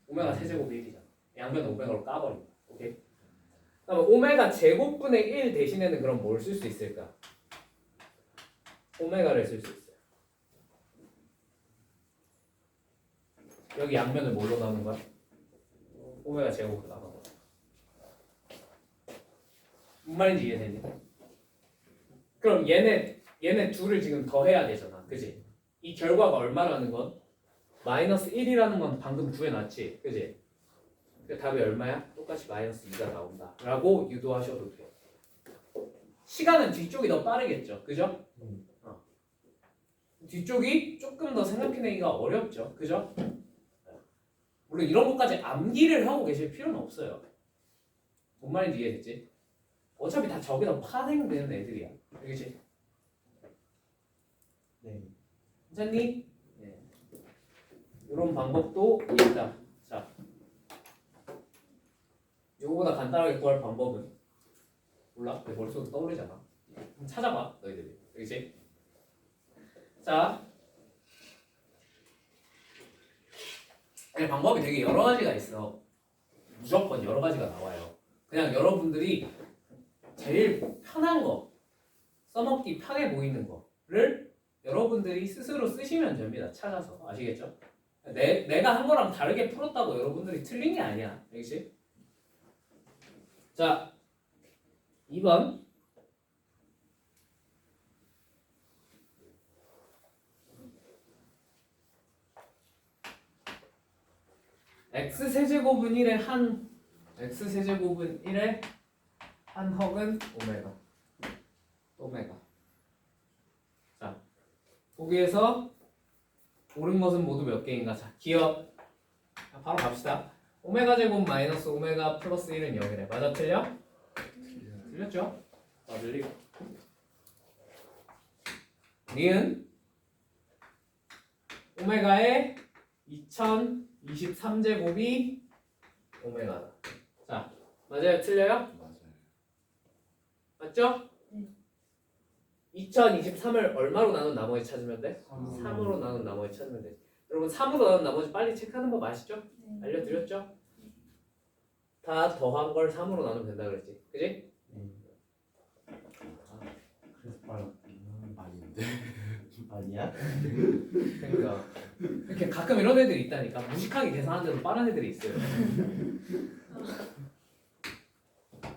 오메가 세제곱이 1이잖아. 양변 오메가로 까버린다. 오케이? 그다음에 오메가 제곱분의 1 대신에는 그럼 뭘 쓸 수 있을까? 오메가를 쓸 수 있어요. 여기 양면을 뭘로 나눈 거야? 오메가 제곱으로 나눈 거야. 뭔 말인지 이해되니? 그럼 얘네 둘을 지금 더해야 되잖아. 그지? 이 결과가 얼마라는 건? 마이너스 1이라는 건 방금 구해놨지. 그지? 그 답이 얼마야? 똑같이 마이너스 2가 나온다 라고 유도하셔도 돼요. 시간은 뒤쪽이 더 빠르겠죠. 그죠? 뒤쪽이 조금 더 생각해내기가 어렵죠. 그죠? 물론 이런 것까지 암기를 하고 계실 필요는 없어요. 뭔 말인지 이해됐지? 어차피 다 저기다 파생되는 애들이야. 알겠지? 괜찮니? 네. 이런 방법도 있다. 자, 이거보다 간단하게 구할 방법은 몰라? 내 머릿속에 떠오르잖아. 한번 찾아봐, 너희들이. 그렇지? 자, 방법이 되게 여러 가지가 있어. 무조건 여러 가지가 나와요. 그냥 여러분들이 제일 편한 거, 써먹기 편해 보이는 거를 여러분들이 스스로 쓰시면 됩니다. 찾아서. 아시겠죠? 내가 한 거랑 다르게 풀었다고 여러분들이 틀린 게 아니야. 알겠지? 자, 2번. x세제곱은 1의 한 x세제곱은 1의 한 헉은 오메가. 오메가. 자, 보기에서 옳은 것은 모두 몇 개인가? 자, 기억. 자, 바로 갑시다. 오메가 제곱 마이너스 오메가 플러스 1은 0이래. 맞아, 틀려? 틀렸죠? 맞을리. 니은 오메가의 2023제곱이 오메가다. 자, 맞아요? 틀려요? 맞아요. 맞죠? 네. 2023을 얼마로 나눈 나머지 찾으면 돼? 3으로 3으로 나눈 나머지 찾으면 돼. 여러분 3으로 나눈 나머지 빨리 체크하는 법 아시죠? 네. 알려드렸죠? 다 더한 걸 3으로 나누면 된다 그랬지. 그지? 그래서 빨랐구나. 아닌데. 아니야? 그러니까 이렇게 가끔 이런 애들이 있다니까. 무식하게 계산하는 데도 빠른 애들이 있어요.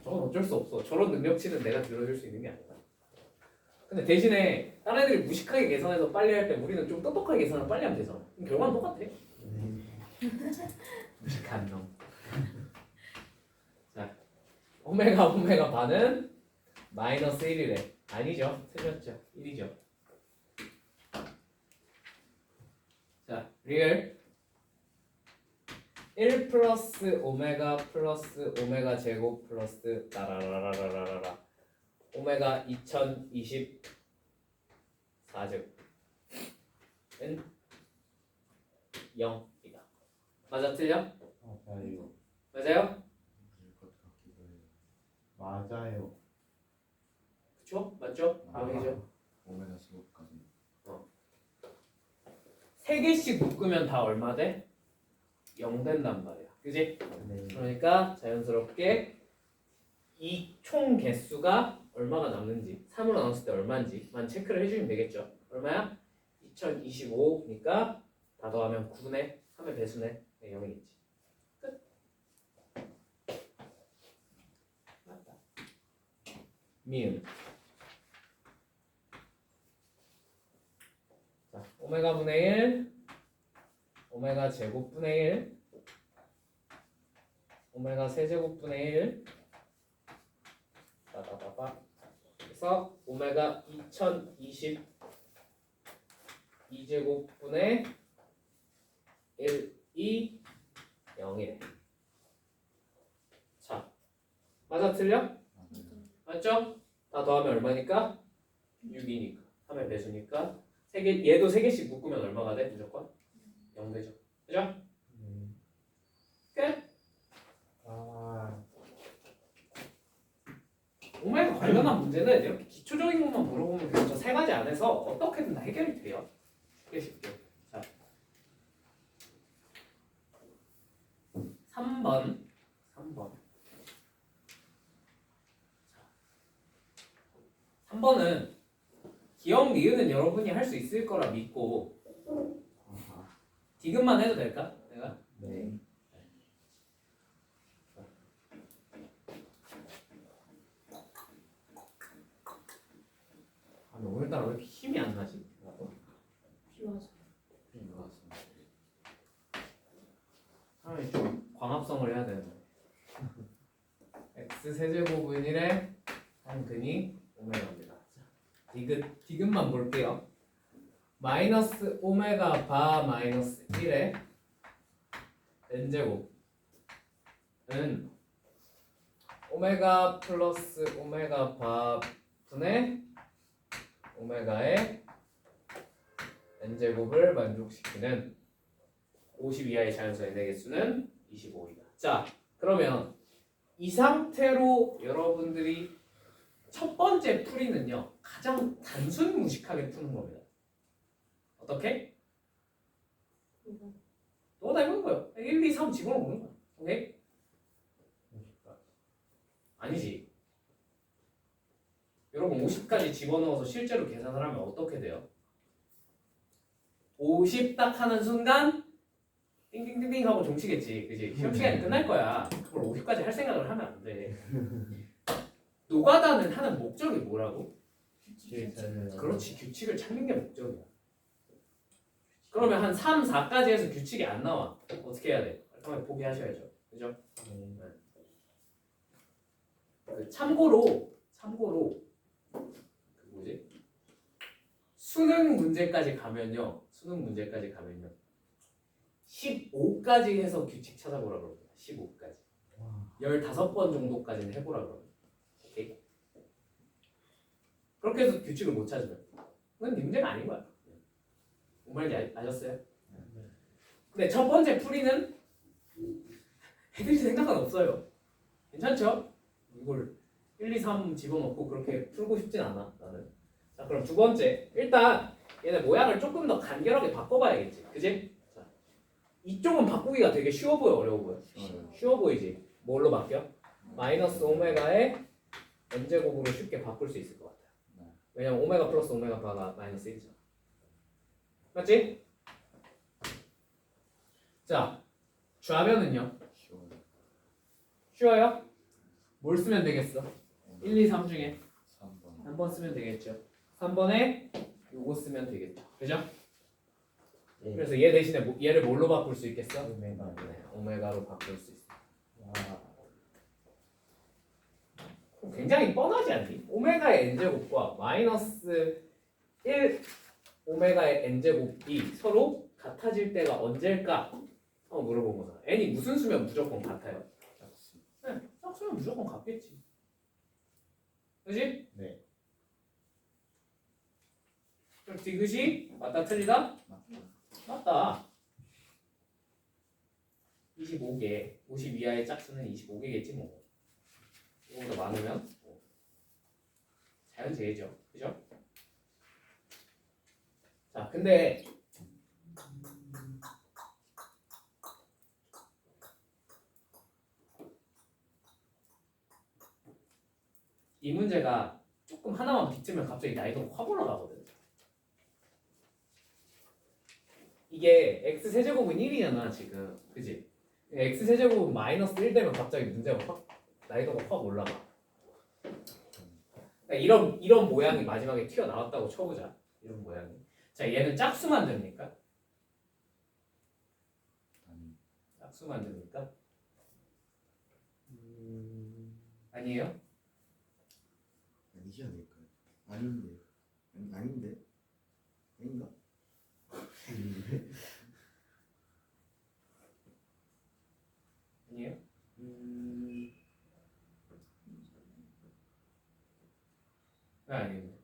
저건 어쩔 수 없어. 저런 능력치는 내가 들어줄 수 있는 게 아니다. 근데 대신에 다른 애들이 무식하게 계산해서 빨리 할 때 우리는 좀 똑똑하게 계산을 빨리 하면 되잖아. 그럼 결과는 똑같아. 무식한 놈. 자, 오메가 반은 마이너스 1이래. 아니죠. 틀렸죠. 1이죠. 자, 리얼 1 플러스 오메가 제곱 플러스 라라라라라라라 오메가 2024제곱은 0이다. 맞아, 틀려? 맞아요. 맞아요? 것 같기도 해요. 맞아요. 그쵸? 맞죠? 아. 0이죠. 오메가 제곱까지. 3개씩 묶으면 다 얼마 돼? 0 된단 말이야. 그지? 네. 그러니까 자연스럽게 이 총 개수가 얼마가 남는지 3으로 나눴을 때 얼마인지만 체크를 해주면 되겠죠. 얼마야? 2025니까 다 더하면 9네. 3의 배수네. 네, 0이겠지. 끝. 맞다. 미음. 자, 오메가 분의 1 오메가 제곱 분의 1 오메가 세제곱 분의 1 따다다다 그래서 오메가 2022제곱 분의 1이 0이래. 자, 맞아 틀려? 맞아요. 맞죠? 다 더하면 얼마니까? 6이니까 3의 배수니까 3개, 얘도 3개씩 묶으면 얼마가 돼? 무조건? 0 되죠. 그죠? 끝? 아, 오메가 관련한 문제는 이렇게 기초적인 것만 물어보면 그냥 저 세 가지 안에서 어떻게든 다 해결이 돼요. 쉽게 쉽게. 자, 3번. 자, 3번은 기억 니은은 여러분이 할 수 있을 거라 믿고 디귿만 해도 될까? 내가? 네. 아, 너 오늘따라 왜 이렇게 힘이 안 나지? 비 와서. 맞습니다. 사람이 좀 광합성을 해야 되는데. x 세제곱은 1에 한 근이 오메가입니다. 자, 디귿만 볼게요. 마이너스 오메가 바 마이너스 1에 n제곱은 오메가 플러스 오메가 바 분의 오메가의 n제곱을 만족시키는 50 이하의 자연수의 n의 개수는 25이다. 자, 그러면 이 상태로 여러분들이 첫 번째 풀이는요 가장 단순 무식하게 푸는 겁니다. 어떻게? 너가 다 해보는 거예요. 1, 2, 3 집어넣는 거야. 오케이? 아니지. 여러분 50까지 집어넣어서 실제로 계산을 하면 어떻게 돼요? 50 딱 하는 순간 띵띵띵띵 하고 종치겠지. 그지? 시험 시간이 끝날 거야. 그걸 50까지 할 생각을 하면 안 돼. 노가다는 하는 목적이 뭐라고? 그렇지. 규칙을 찾는 게 목적이야. 그러면 한 3, 4까지 해서 규칙이 안 나와. 어떻게 해야 돼? 깔끔하게 포기하셔야죠. 그죠? 참고로 그 뭐지? 수능 문제까지 가면요. 15까지 해서 규칙 찾아보라 그럽니다. 15까지. 15번 정도까지는 해보라 그럽니다. 오케이? 그렇게 해서 규칙을 못 찾으면 그건 네 문제가 아닌 거야. 뭔 말인지 아셨어요? 근데 첫 번째 풀이는 해드릴 생각은 없어요. 괜찮죠? 이걸 1, 2, 3 집어넣고 그렇게 풀고 싶진 않아 나는. 자, 그럼 두 번째, 일단 얘네 모양을 조금 더 간결하게 바꿔봐야겠지, 그지? 자, 이쪽은 바꾸기가 되게 쉬워 보여, 어려워 보여? 쉬워 보이지? 뭘로 바뀌어? 마이너스 오메가의 n제곱으로 쉽게 바꿀 수 있을 것 같아요. 왜냐면 오메가 플러스 오메가가 마이너스 1이잖아. 맞지? 자, 좌변은요? 쉬워요? 뭘 쓰면 되겠어? 1, 2, 3 중에 3번. 한 번 쓰면 되겠죠. 3번에 요거 쓰면 되겠죠. 그죠? 네. 그래서 얘 대신에 얘를 뭘로 바꿀 수 있겠어? 오메가. 네, 오메가로 바꿀 수 있어. 와. 굉장히 뻔하지 않니? 오메가의 n제곱과 마이너스 1 오메가의 n제곱이 서로 같아질 때가 언제일까? 한번 물어본 거잖아. n이 무슨 수면 무조건 같아요? 네, 짝수면 무조건 같겠지. 그지? 네. 그럼 디귿이 맞다 틀리다? 맞다. 25개. 50 이하의 짝수는 25개겠지 뭐. 이거보다 많으면 뭐. 자연재해죠. 그죠? 자, 근데 이 문제가 조금 하나만 비트면 갑자기 난이도가 확 올라가거든. 이게 x 세제곱은 1이잖아 지금, 그지? x 세제곱은 마이너스 1 되면 갑자기 문제가 확 난이도가 확 올라가. 그러니까 이런 모양이 마지막에 튀어나왔다고 쳐보자. 이런 모양이. 자, 얘는 짝수만 됩니까? 짝수만 됩니까? 아니에요? 아니지 않을까요? 아닌데. 아닌데. 아닌가? 아니에요? 아닌데.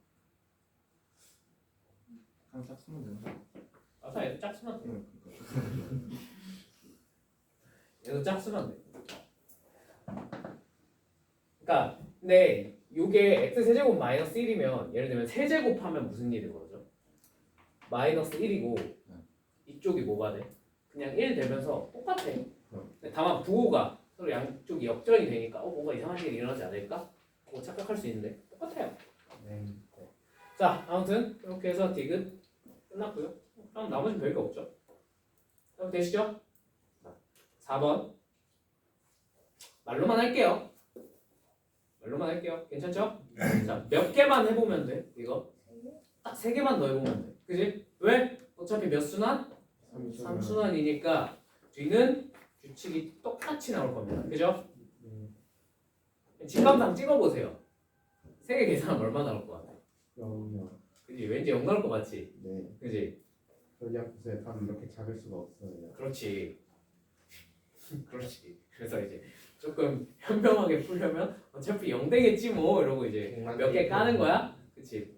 한 짝수면 되나? 아까 얘도 짝수만 돼. 그러니까. 얘도 짝수만 돼. 그러니까 근데 요게 x 세제곱 마이너스 1이면 예를 들면 세제곱하면 무슨 일이 벌어져? 마이너스 1이고 이쪽이 뭐가 돼? 그냥 1 되면서 똑같아. 근데 다만 부호가 서로 양쪽이 역전이 되니까 뭔가 이상한 일이 일어나지 않을까? 그거 착각할 수 있는데 똑같아요. 네. 자, 아무튼 이렇게 해서 디귿 끝났고요. 그럼 나머지는 별게 없죠. 그럼 되시죠? 4번 말로만 할게요. 괜찮죠? 자, 몇 개만 해보면 돼. 이거 딱 3개만 더 해보면 돼. 그지? 왜? 어차피 몇 순환? 3순환이니까 뒤는 규칙이 똑같이 나올 겁니다. 그죠? 직감상 찍어보세요. 3개 계산하면 얼마 나올 것 같아? 0요. 그지? 왠지 0 나올 것 같지? 네. 그지? 저희 학교에 답이 이렇게 작을 수가 없어요. 그렇지. 그렇지. 그래서 이제 조금 현명하게 풀려면 어차피 0 되겠지 뭐 이러고 이제 몇 개 까는 거야. 그치?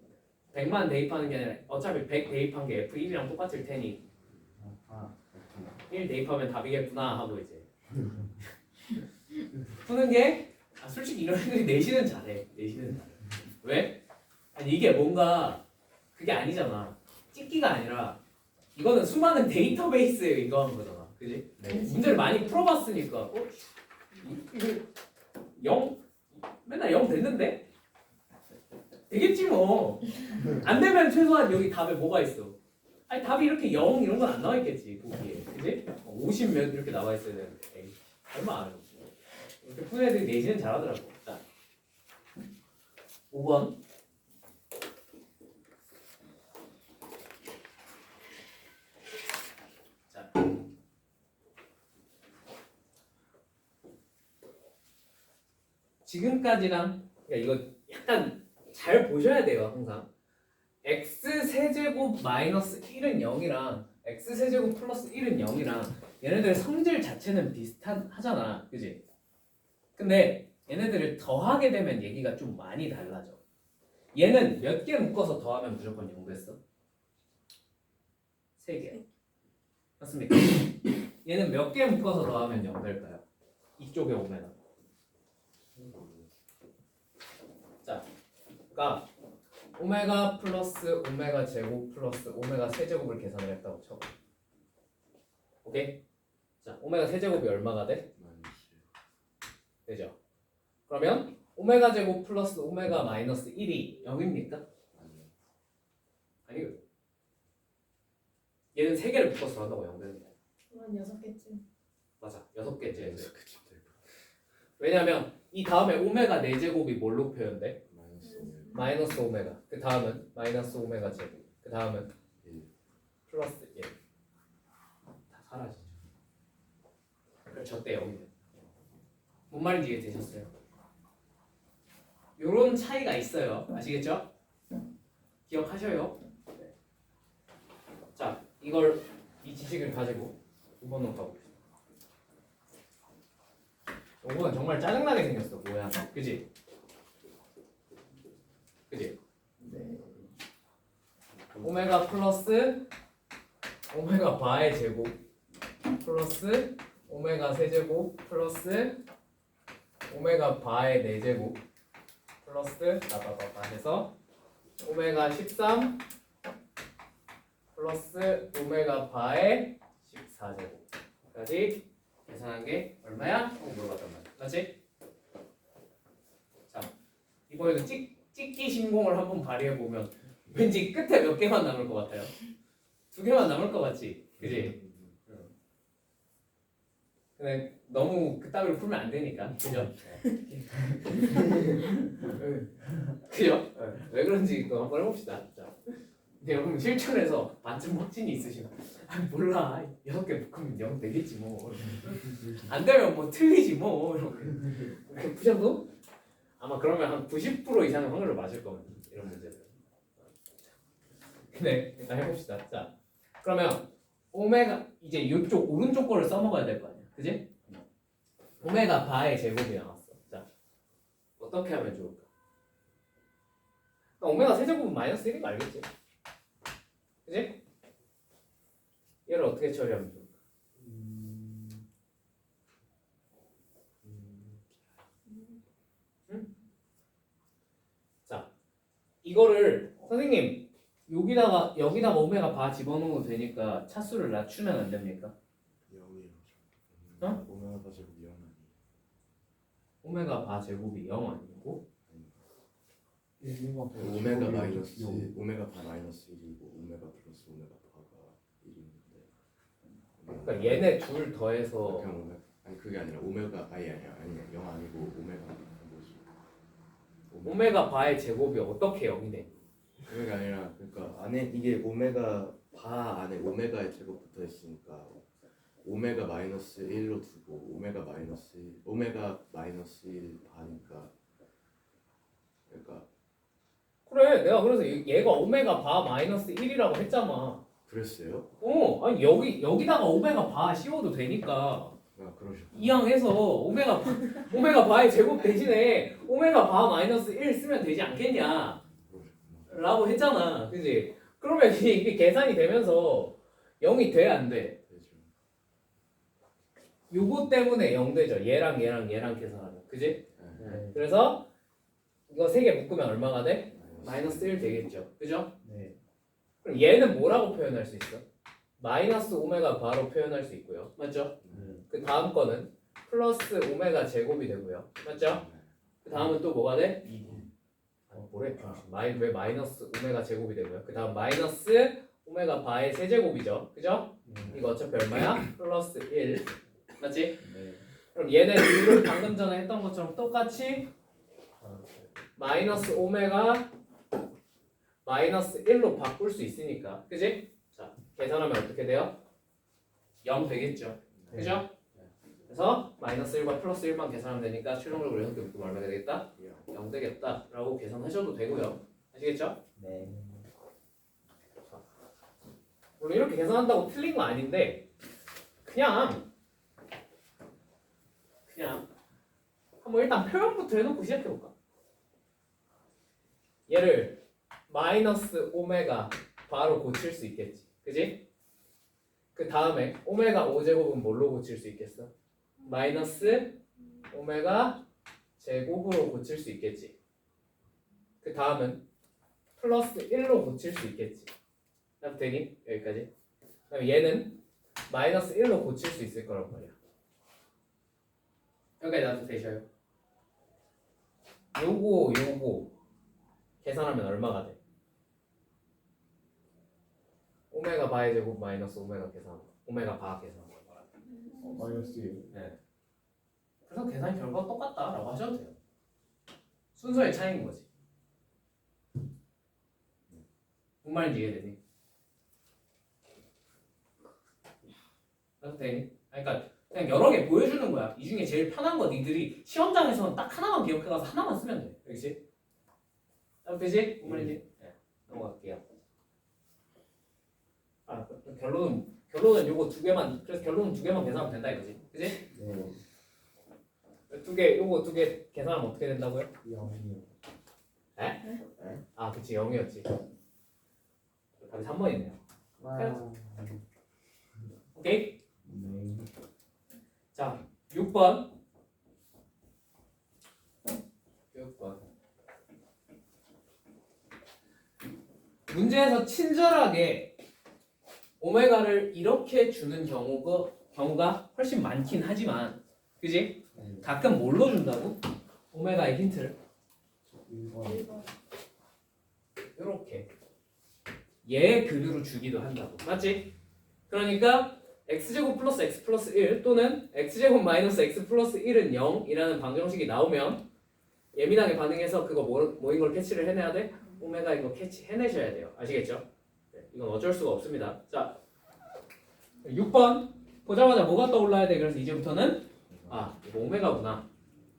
100만 대입하는 게 아니라 어차피 100 대입한 게 F1이랑 똑같을 테니 아, 1 대입하면 답이겠구나 하고 이제 푸는 게 솔직히 이런 애들이 내신은 잘해. 내신은 잘해. 왜? 아니 이게 뭔가 그게 아니잖아. 찍기가 아니라 이거는 수많은 데이터베이스에 이거 한 거잖아. 그지? 문제를 많이 풀어봤으니까 이거 0 맨날 0 됐는데? 되겠지 뭐. 안 되면 최소한 여기 답에 뭐가 있어? 아니 답이 이렇게 0 이런 건 안 나와 있겠지 보기에. 그지? 50 몇 이렇게 나와 있어야 되는데 에이, 얼마 안 해. 이렇게 푸는 애들이 내신은 잘하더라고. 자, 5번. 자, 지금까지랑 그러니까 이거 약간 잘 보셔야 돼요 항상. x 세제곱 마이너스 1은 0이랑 x 세제곱 플러스 1은 0이랑 얘네들의 성질 자체는 비슷하잖아, 그지? 근데 얘네들을 더하게 되면 얘기가 좀 많이 달라져. 얘는 몇 개 묶어서 더하면 무조건 0 됐어? 3개. 맞습니까? 얘는 몇 개 묶어서 더하면 0 될까요? 이쪽에 오면. 자, 그러니까 오메가 플러스 오메가 제곱 플러스 오메가 세제곱을 계산을 했다고 쳐. 오케이? 자, 오메가 세제곱이 얼마가 돼? 되죠? 그러면 오메가 제곱 플러스 오메가 마이너스 1이 0입니까? 아니요. 얘는 3개를 묶어서 한다고 0 되는 거야. 한 6개쯤. 맞아. 6개째. 왜냐면 이 다음에 오메가 4제곱이 뭘로 표현돼? 마이너스 오메가. 그 다음은 마이너스 오메가 제곱. 그 다음은 플러스 1. 다 사라지죠. 그럼 저때 0이 돼. 뭔 말인지 이해되셨어요? 요런 차이가 있어요. 아시겠죠? 기억하셔요. 네. 자, 이걸 이 지식을 가지고 5번으로 가봅시다. 5번은 정말 짜증나게 생겼어. 뭐야? 그지? 그지? 네. 오메가 플러스 오메가 바의 제곱 플러스 오메가 세제곱 플러스 오메가 바의 4제곱 플러스 나바바바 해서 오메가 13 플러스 오메가 바의 14제곱까지 계산한 게 얼마야? 하고 물어봤단 말이야. 맞지? 자, 이번에도 찍기 신공을 한번 발휘해보면 왠지 끝에 몇 개만 남을 것 같아요? 2개만 남을 것 같지? 그지? 근데 너무 그따위로 풀면 안 되니까. 그죠? 그죠? 왜 그런지 또 한번 해봅시다. 자, 근데 여러분 실천해서 반쯤 확신이 있으시나? 아, 몰라. 6개 묶으면 0 되겠지 뭐. 안 되면 뭐 틀리지 뭐. 이렇게 푸셔도 아마 그러면 한 90% 이상의 확률로 맞을 겁니다. 이런 문제들. 근데 일단 해봅시다. 자, 그러면 오메가 이제 이쪽 오른쪽 거를 써먹어야 될 거 아니야, 그지? 오메가 바의 제곱이 나왔어. 자, 어떻게 하면 좋을까? 그러니까 오메가 세제곱은 마이너스 1인 거 알겠지? 그지? 얘를 어떻게 처리하면 좋을까? 응? 자, 이거를 선생님 여기다가 오메가 바 집어넣어도 되니까 차수를 낮추면 안 됩니까? 0이요. 어? 오메가 제곱 0 아니에요. 오메가 바 제곱이 0 아니고 오메가 마이너스 오메가 바 마이너스 1이고 오메가 플러스 오메가 바가 1인데. 그러니까 얘네 둘 더해서 그냥 오메가 아니 그게 아니라 오메가 아니야 0 아니고 오메가 뭐지? 오메가 바의 제곱이 어떻게 0이 돼? 그게 아니라 그러니까 안에 이게 오메가 바 안에 오메가의 제곱 붙어 있으니까 오메가 마이너스 1로 두고 오메가 마이너스 1 바니까 그러니까 그래 내가 그래서 얘가 오메가 바 마이너스 1이라고 했잖아. 그랬어요? 아니 여기다가 오메가 바 씌워도 되니까 아 그러셨구나. 이항해서 오메가 바의 제곱 대신에 오메가 바 마이너스 1 쓰면 되지 않겠냐? 그러셨구나. 라고 했잖아. 그지? 그러면 이게 계산이 되면서 0이 돼, 안 돼? 되죠. 요거 때문에 0 되죠. 얘랑 계산하면. 그지? 네. 네. 그래서 이거 3개 묶으면 얼마가 돼? 마이너스 1 되겠죠. 그죠? 네. 그럼 얘는 뭐라고 표현할 수 있어? 마이너스 오메가 바로 표현할 수 있고요. 맞죠? 네. 그 다음 거는 플러스 오메가 제곱이 되고요. 맞죠? 그 다음은 또 뭐가 돼? 뭐래? 왜 마이너스 오메가 제곱이 되고요. 그 다음 마이너스 오메가 바의 세제곱이죠. 그죠? 네. 이거 어차피 얼마야? 플러스 1. 맞지? 네. 그럼 얘네 둘을 방금 전에 했던 것처럼 똑같이 마이너스 오메가 마이너스 1로 바꿀 수 있으니까. 그지? 자, 계산하면 어떻게 돼요? 0 되겠죠. 그죠? 그래서 마이너스 1과 플러스 1만 계산하면 되니까 최종적으로 이렇게 묶으면 얼마 되겠다? 0 되겠다 라고 계산하셔도 되고요. 아시겠죠? 네. 물론 이렇게 계산한다고 틀린 거 아닌데 그냥 한번 일단 표현부터 해놓고 시작해볼까? 얘를 마이너스 오메가 바로 고칠 수 있겠지. 그지? 그 다음에 오메가 5제곱은 뭘로 고칠 수 있겠어? 마이너스 오메가 제곱으로 고칠 수 있겠지. 그 다음은 플러스 1로 고칠 수 있겠지. 나도 되니? 여기까지. 그럼 얘는 마이너스 1로 고칠 수 있을 거란 말이야. 여기까지 나도 되셔요. 요거 계산하면 얼마가 돼? 오메가 바의 제곱 마이너스 오메가 바 계산. 마이너스 1. 네. 그래서 계산 결과가 똑같다라고 하셔도 돼요. 순서의 차이인 거지. 뭔 말인지 이해되니? 나도 되니? 그러니까 그냥 여러 개 보여주는 거야. 이 중에 제일 편한 거 니들이 시험장에서는 딱 하나만 기억해가서 하나만 쓰면 돼. 알겠지? 나도 되지? 뭔 말인지? 네. 넘어갈게요. 아, 결론은 요거 2개만, 그래서 결론은 2개만 계산하면 된다 이거지. 그지? 네. 요거 2개 계산하면 어떻게 된다고요? 0이요. 아, 그치, 0이었지. 답이 3번이네요. 와. 오케이? 네. 자, 6번. 6번. 문제에서 친절하게 오메가를 이렇게 주는 경우가 훨씬 많긴 하지만, 그지? 네. 가끔 뭘로 준다고? 오메가의 힌트를 1번. 1번. 이렇게 얘의 근으로 주기도 한다고. 맞지? 그러니까 x제곱 플러스 x 플러스 1 또는 x제곱 마이너스 x 플러스 1은 0이라는 방정식이 나오면 예민하게 반응해서 그거 뭐인 걸 캐치를 해내야 돼? 오메가인 거 캐치 해내셔야 돼요. 아시겠죠? 네, 이건 어쩔 수가 없습니다. 자, 6번 보자마자 뭐가 떠올라야 돼? 그래서 이제부터는 아, 이거 오메가구나.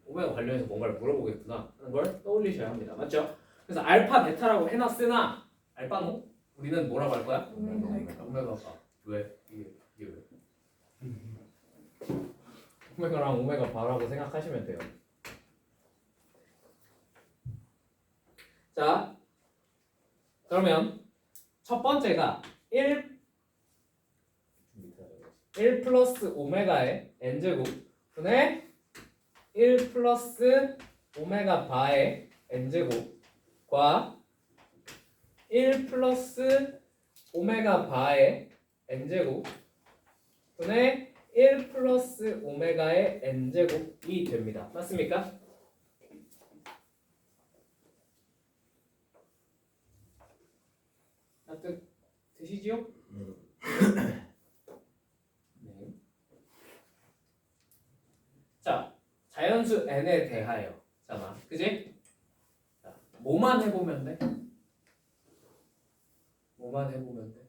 오메가 관련해서 뭔가를 물어보겠구나 하는 걸 떠올리셔야 합니다. 맞죠? 그래서 알파, 베타라고 해놨으나 알파노? 우리는 뭐라고 할 거야? 오메가가. 왜? 이게 왜? 오메가랑 오메가 바라고 생각하시면 돼요. 자, 그러면 첫 번째가 1 플러스 오메가의 n제곱 분의 1 플러스 오메가 바의 n제곱과 1 플러스 오메가 바의 n제곱 분의 1 플러스 오메가의 n제곱이 됩니다. 맞습니까? 되시지요? 네. 자, 자연수 n에 대하여 잖아. 그지? 자, 뭐만 해보면 돼? 뭐만 해보면 돼?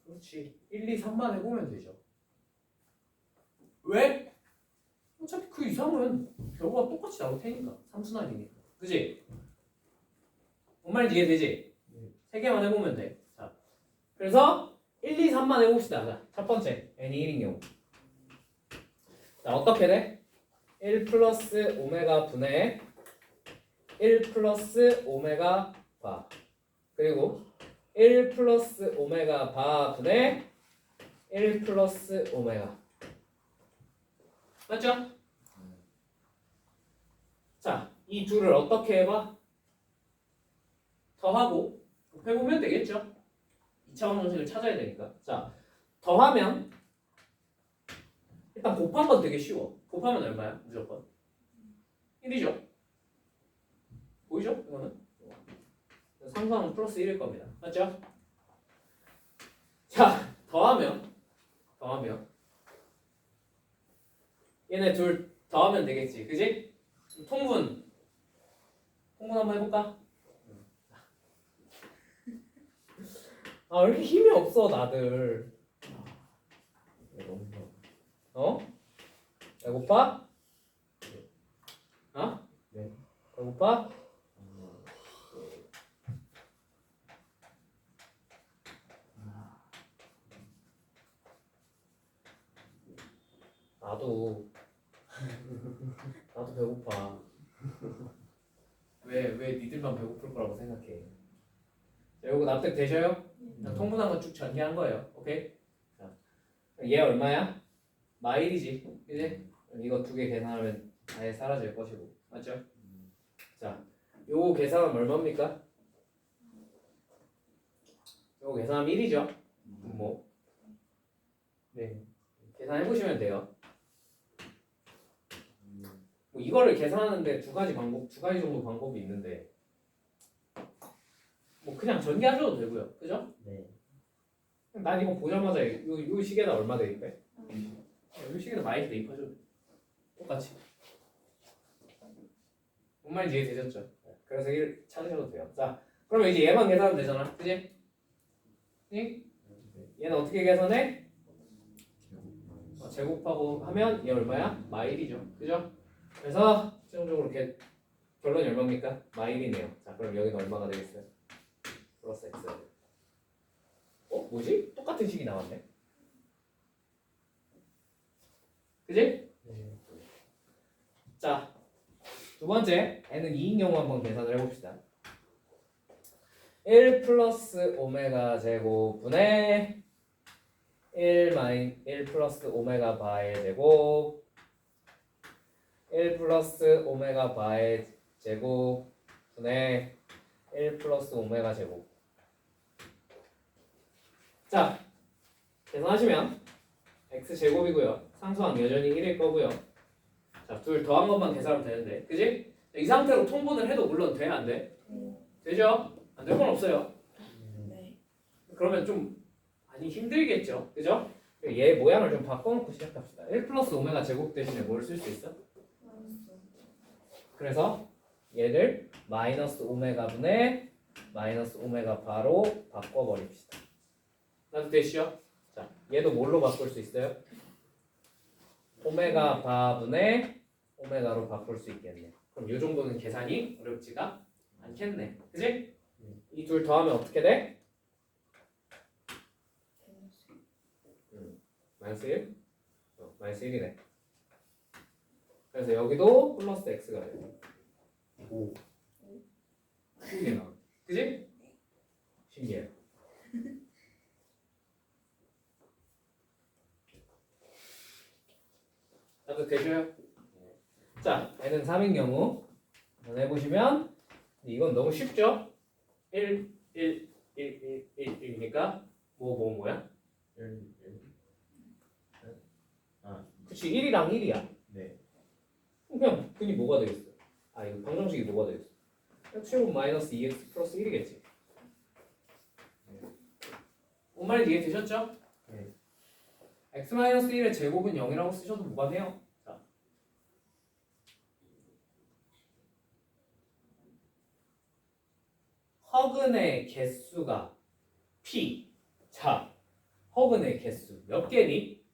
그렇지. 1, 2, 3만 해보면 되죠. 왜? 어차피 그 이상은 결과가 똑같이 나올 테니까. 삼순환이니까. 그지? 뭔 말인지 이해되지? 세 개만 해보면 돼. 자, 그래서 1, 2, 3만 해봅시다. 자, 첫 번째 n이 1인 경우. 자, 어떻게 돼? 1 플러스 오메가 분의 1 플러스 오메가 바 그리고 1 플러스 오메가 바 분의 1 플러스 오메가. 맞죠? 자, 이 둘을 어떻게 해봐? 더하고 곱해보면 되겠죠? 2차원 정식을 찾아야 되니까. 자, 더하면 일단 곱한 건 되게 쉬워. 곱하면 얼마야? 무조건 1이죠. 보이죠? 이거는 상수함은 플러스 1일 겁니다. 맞죠? 자, 더하면 얘네 둘 더하면 되겠지. 그지? 통분 한번 해볼까? 아, 왜 이렇게 힘이 없어 다들. 어? 배고파? 어? 네. 배고파? 나도 배고파. 왜 니들만 배고플 거라고 생각해? 자, 요거 납득되셔요? 통분한 건 쭉 전개한 거예요. 오케이? 자, 얘 얼마야? 마일이지. 그지? 이거 두 개 계산하면 아예 사라질 것이고. 맞죠? 자, 요거 계산하면 얼마입니까? 요거 계산하면 1이죠? 뭐? 네. 계산해보시면 돼요. 뭐 이거를 계산하는데 두 가지 정도 방법이 있는데 뭐 그냥 전개하셔도 되고요. 그죠? 네. 난 이거 보자마자 요 시계다 얼마 대입해? 요 시계다 마이너스 대입하셔도 돼. 똑같이. 뭔 말인지 이해되셨죠? 그래서 1 찾으셔도 돼요. 자, 그러면 이제 얘만 계산하면 되잖아. 그지? 응? 얘는 어떻게 계산해? 제곱하고 하면 얘 얼마야? 마일이죠. 그죠? 그래서 최종적으로 결론이 얼마입니까? 마일이네요. 자, 그럼 여기는 얼마가 되겠어요? 플러스 x. 뭐지? 똑같은 식이 나왔네. 그지? 네. 자, 두 번째 n은 2인 경우 한번 계산을 해봅시다. 1 플러스 오메가 제곱분의 1 플러스 오메가 바의 제곱 1 플러스 오메가 바의 제곱 분의 1 플러스 오메가 제곱. 자, 계산하시면 x 제곱이고요. 상수항 여전히 1일 거고요. 자, 둘 더한 것만 계산하면 되는데, 그지? 이 상태로 통분을 해도 물론 돼, 안 돼? 되죠? 안 될 건 없어요. 네. 그러면 좀 많이 힘들겠죠, 그죠? 얘 모양을 좀 바꿔놓고 시작합시다. 1 플러스 오메가 제곱 대신에 뭘 쓸 수 있어? 그래서 얘를 마이너스 오메가 분의 마이너스 오메가 바로 바꿔버립시다. 나도 되시죠? 자, 얘도 뭘로 바꿀 수 있어요? 오메가 바 분의 오메가로 바꿀 수 있겠네. 그럼 이 정도는 계산이 어렵지가 않겠네. 그지? 이 둘 더하면 어떻게 돼? 마이너스 1? 마이너스 1이네. 그래서 여기도 플러스 x가 돼요. 오. 신기해 나. 그지? 신기해. 나도 되셔요? 자, n은 3인 경우 해보시면 이건 너무 쉽죠? 1, 1, 1, 1, 1이니까 뭐야? 1. 그치, 1이랑 1이야. 네. 그냥 근이 뭐가 되겠어? 아, 이거 방정식이 뭐가 되겠어? x제곱 마이너스 2x 플러스 1이겠지. 뭔 말인지 이해되셨죠? 네. x 마이너스 1의 제곱은 0이라고 쓰셔도 무관해요. 자. 허근의 개수가 p. 자, 허근의 개수 몇 개니?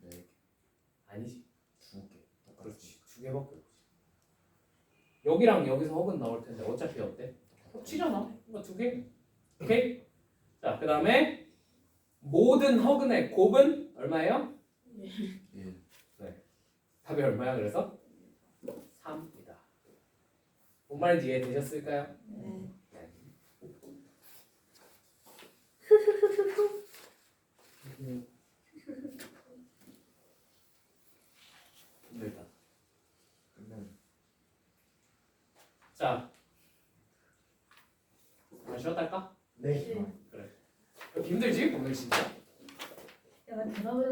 네. 아니지. 2개. 그렇지. 두 개밖에 없지. 여기랑 여기서 허근 나올 텐데 어차피 어때? 합치잖아. 그러니까 두 개. 오케이? 자, 그 다음에 모든 허근의 곱은 얼마예요? 1. 답이 얼마야 그래서? 3이다. 뭔 말인지 이해되셨을까요? 네. 네. 자, 쉬었다 할까? 네. 힘들지? 오늘 진짜? 야, 나 대답을